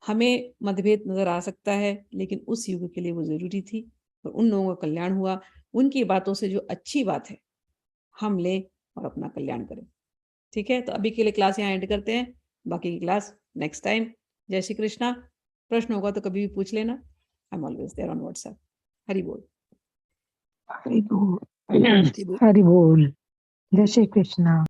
हमें मतभेद नजर आ सकता है, लेकिन उस युग के लिए वो जरूरी थी और उन लोगों का कल्याण हुआ। उनकी बातों से जो अच्छी बात है हम लें और अपना कल्याण करें। ठीक है, तो अभी के लिए क्लास यहाँ एंड करते हैं, बाकी की क्लास नेक्स्ट टाइम। जय श्री कृष्णा। प्रश्न होगा तो कभी भी पूछ लेना, I am always there on WhatsApp. Hari बोल। हरि बोल, हरि बोल। जय श्री कृष्णा।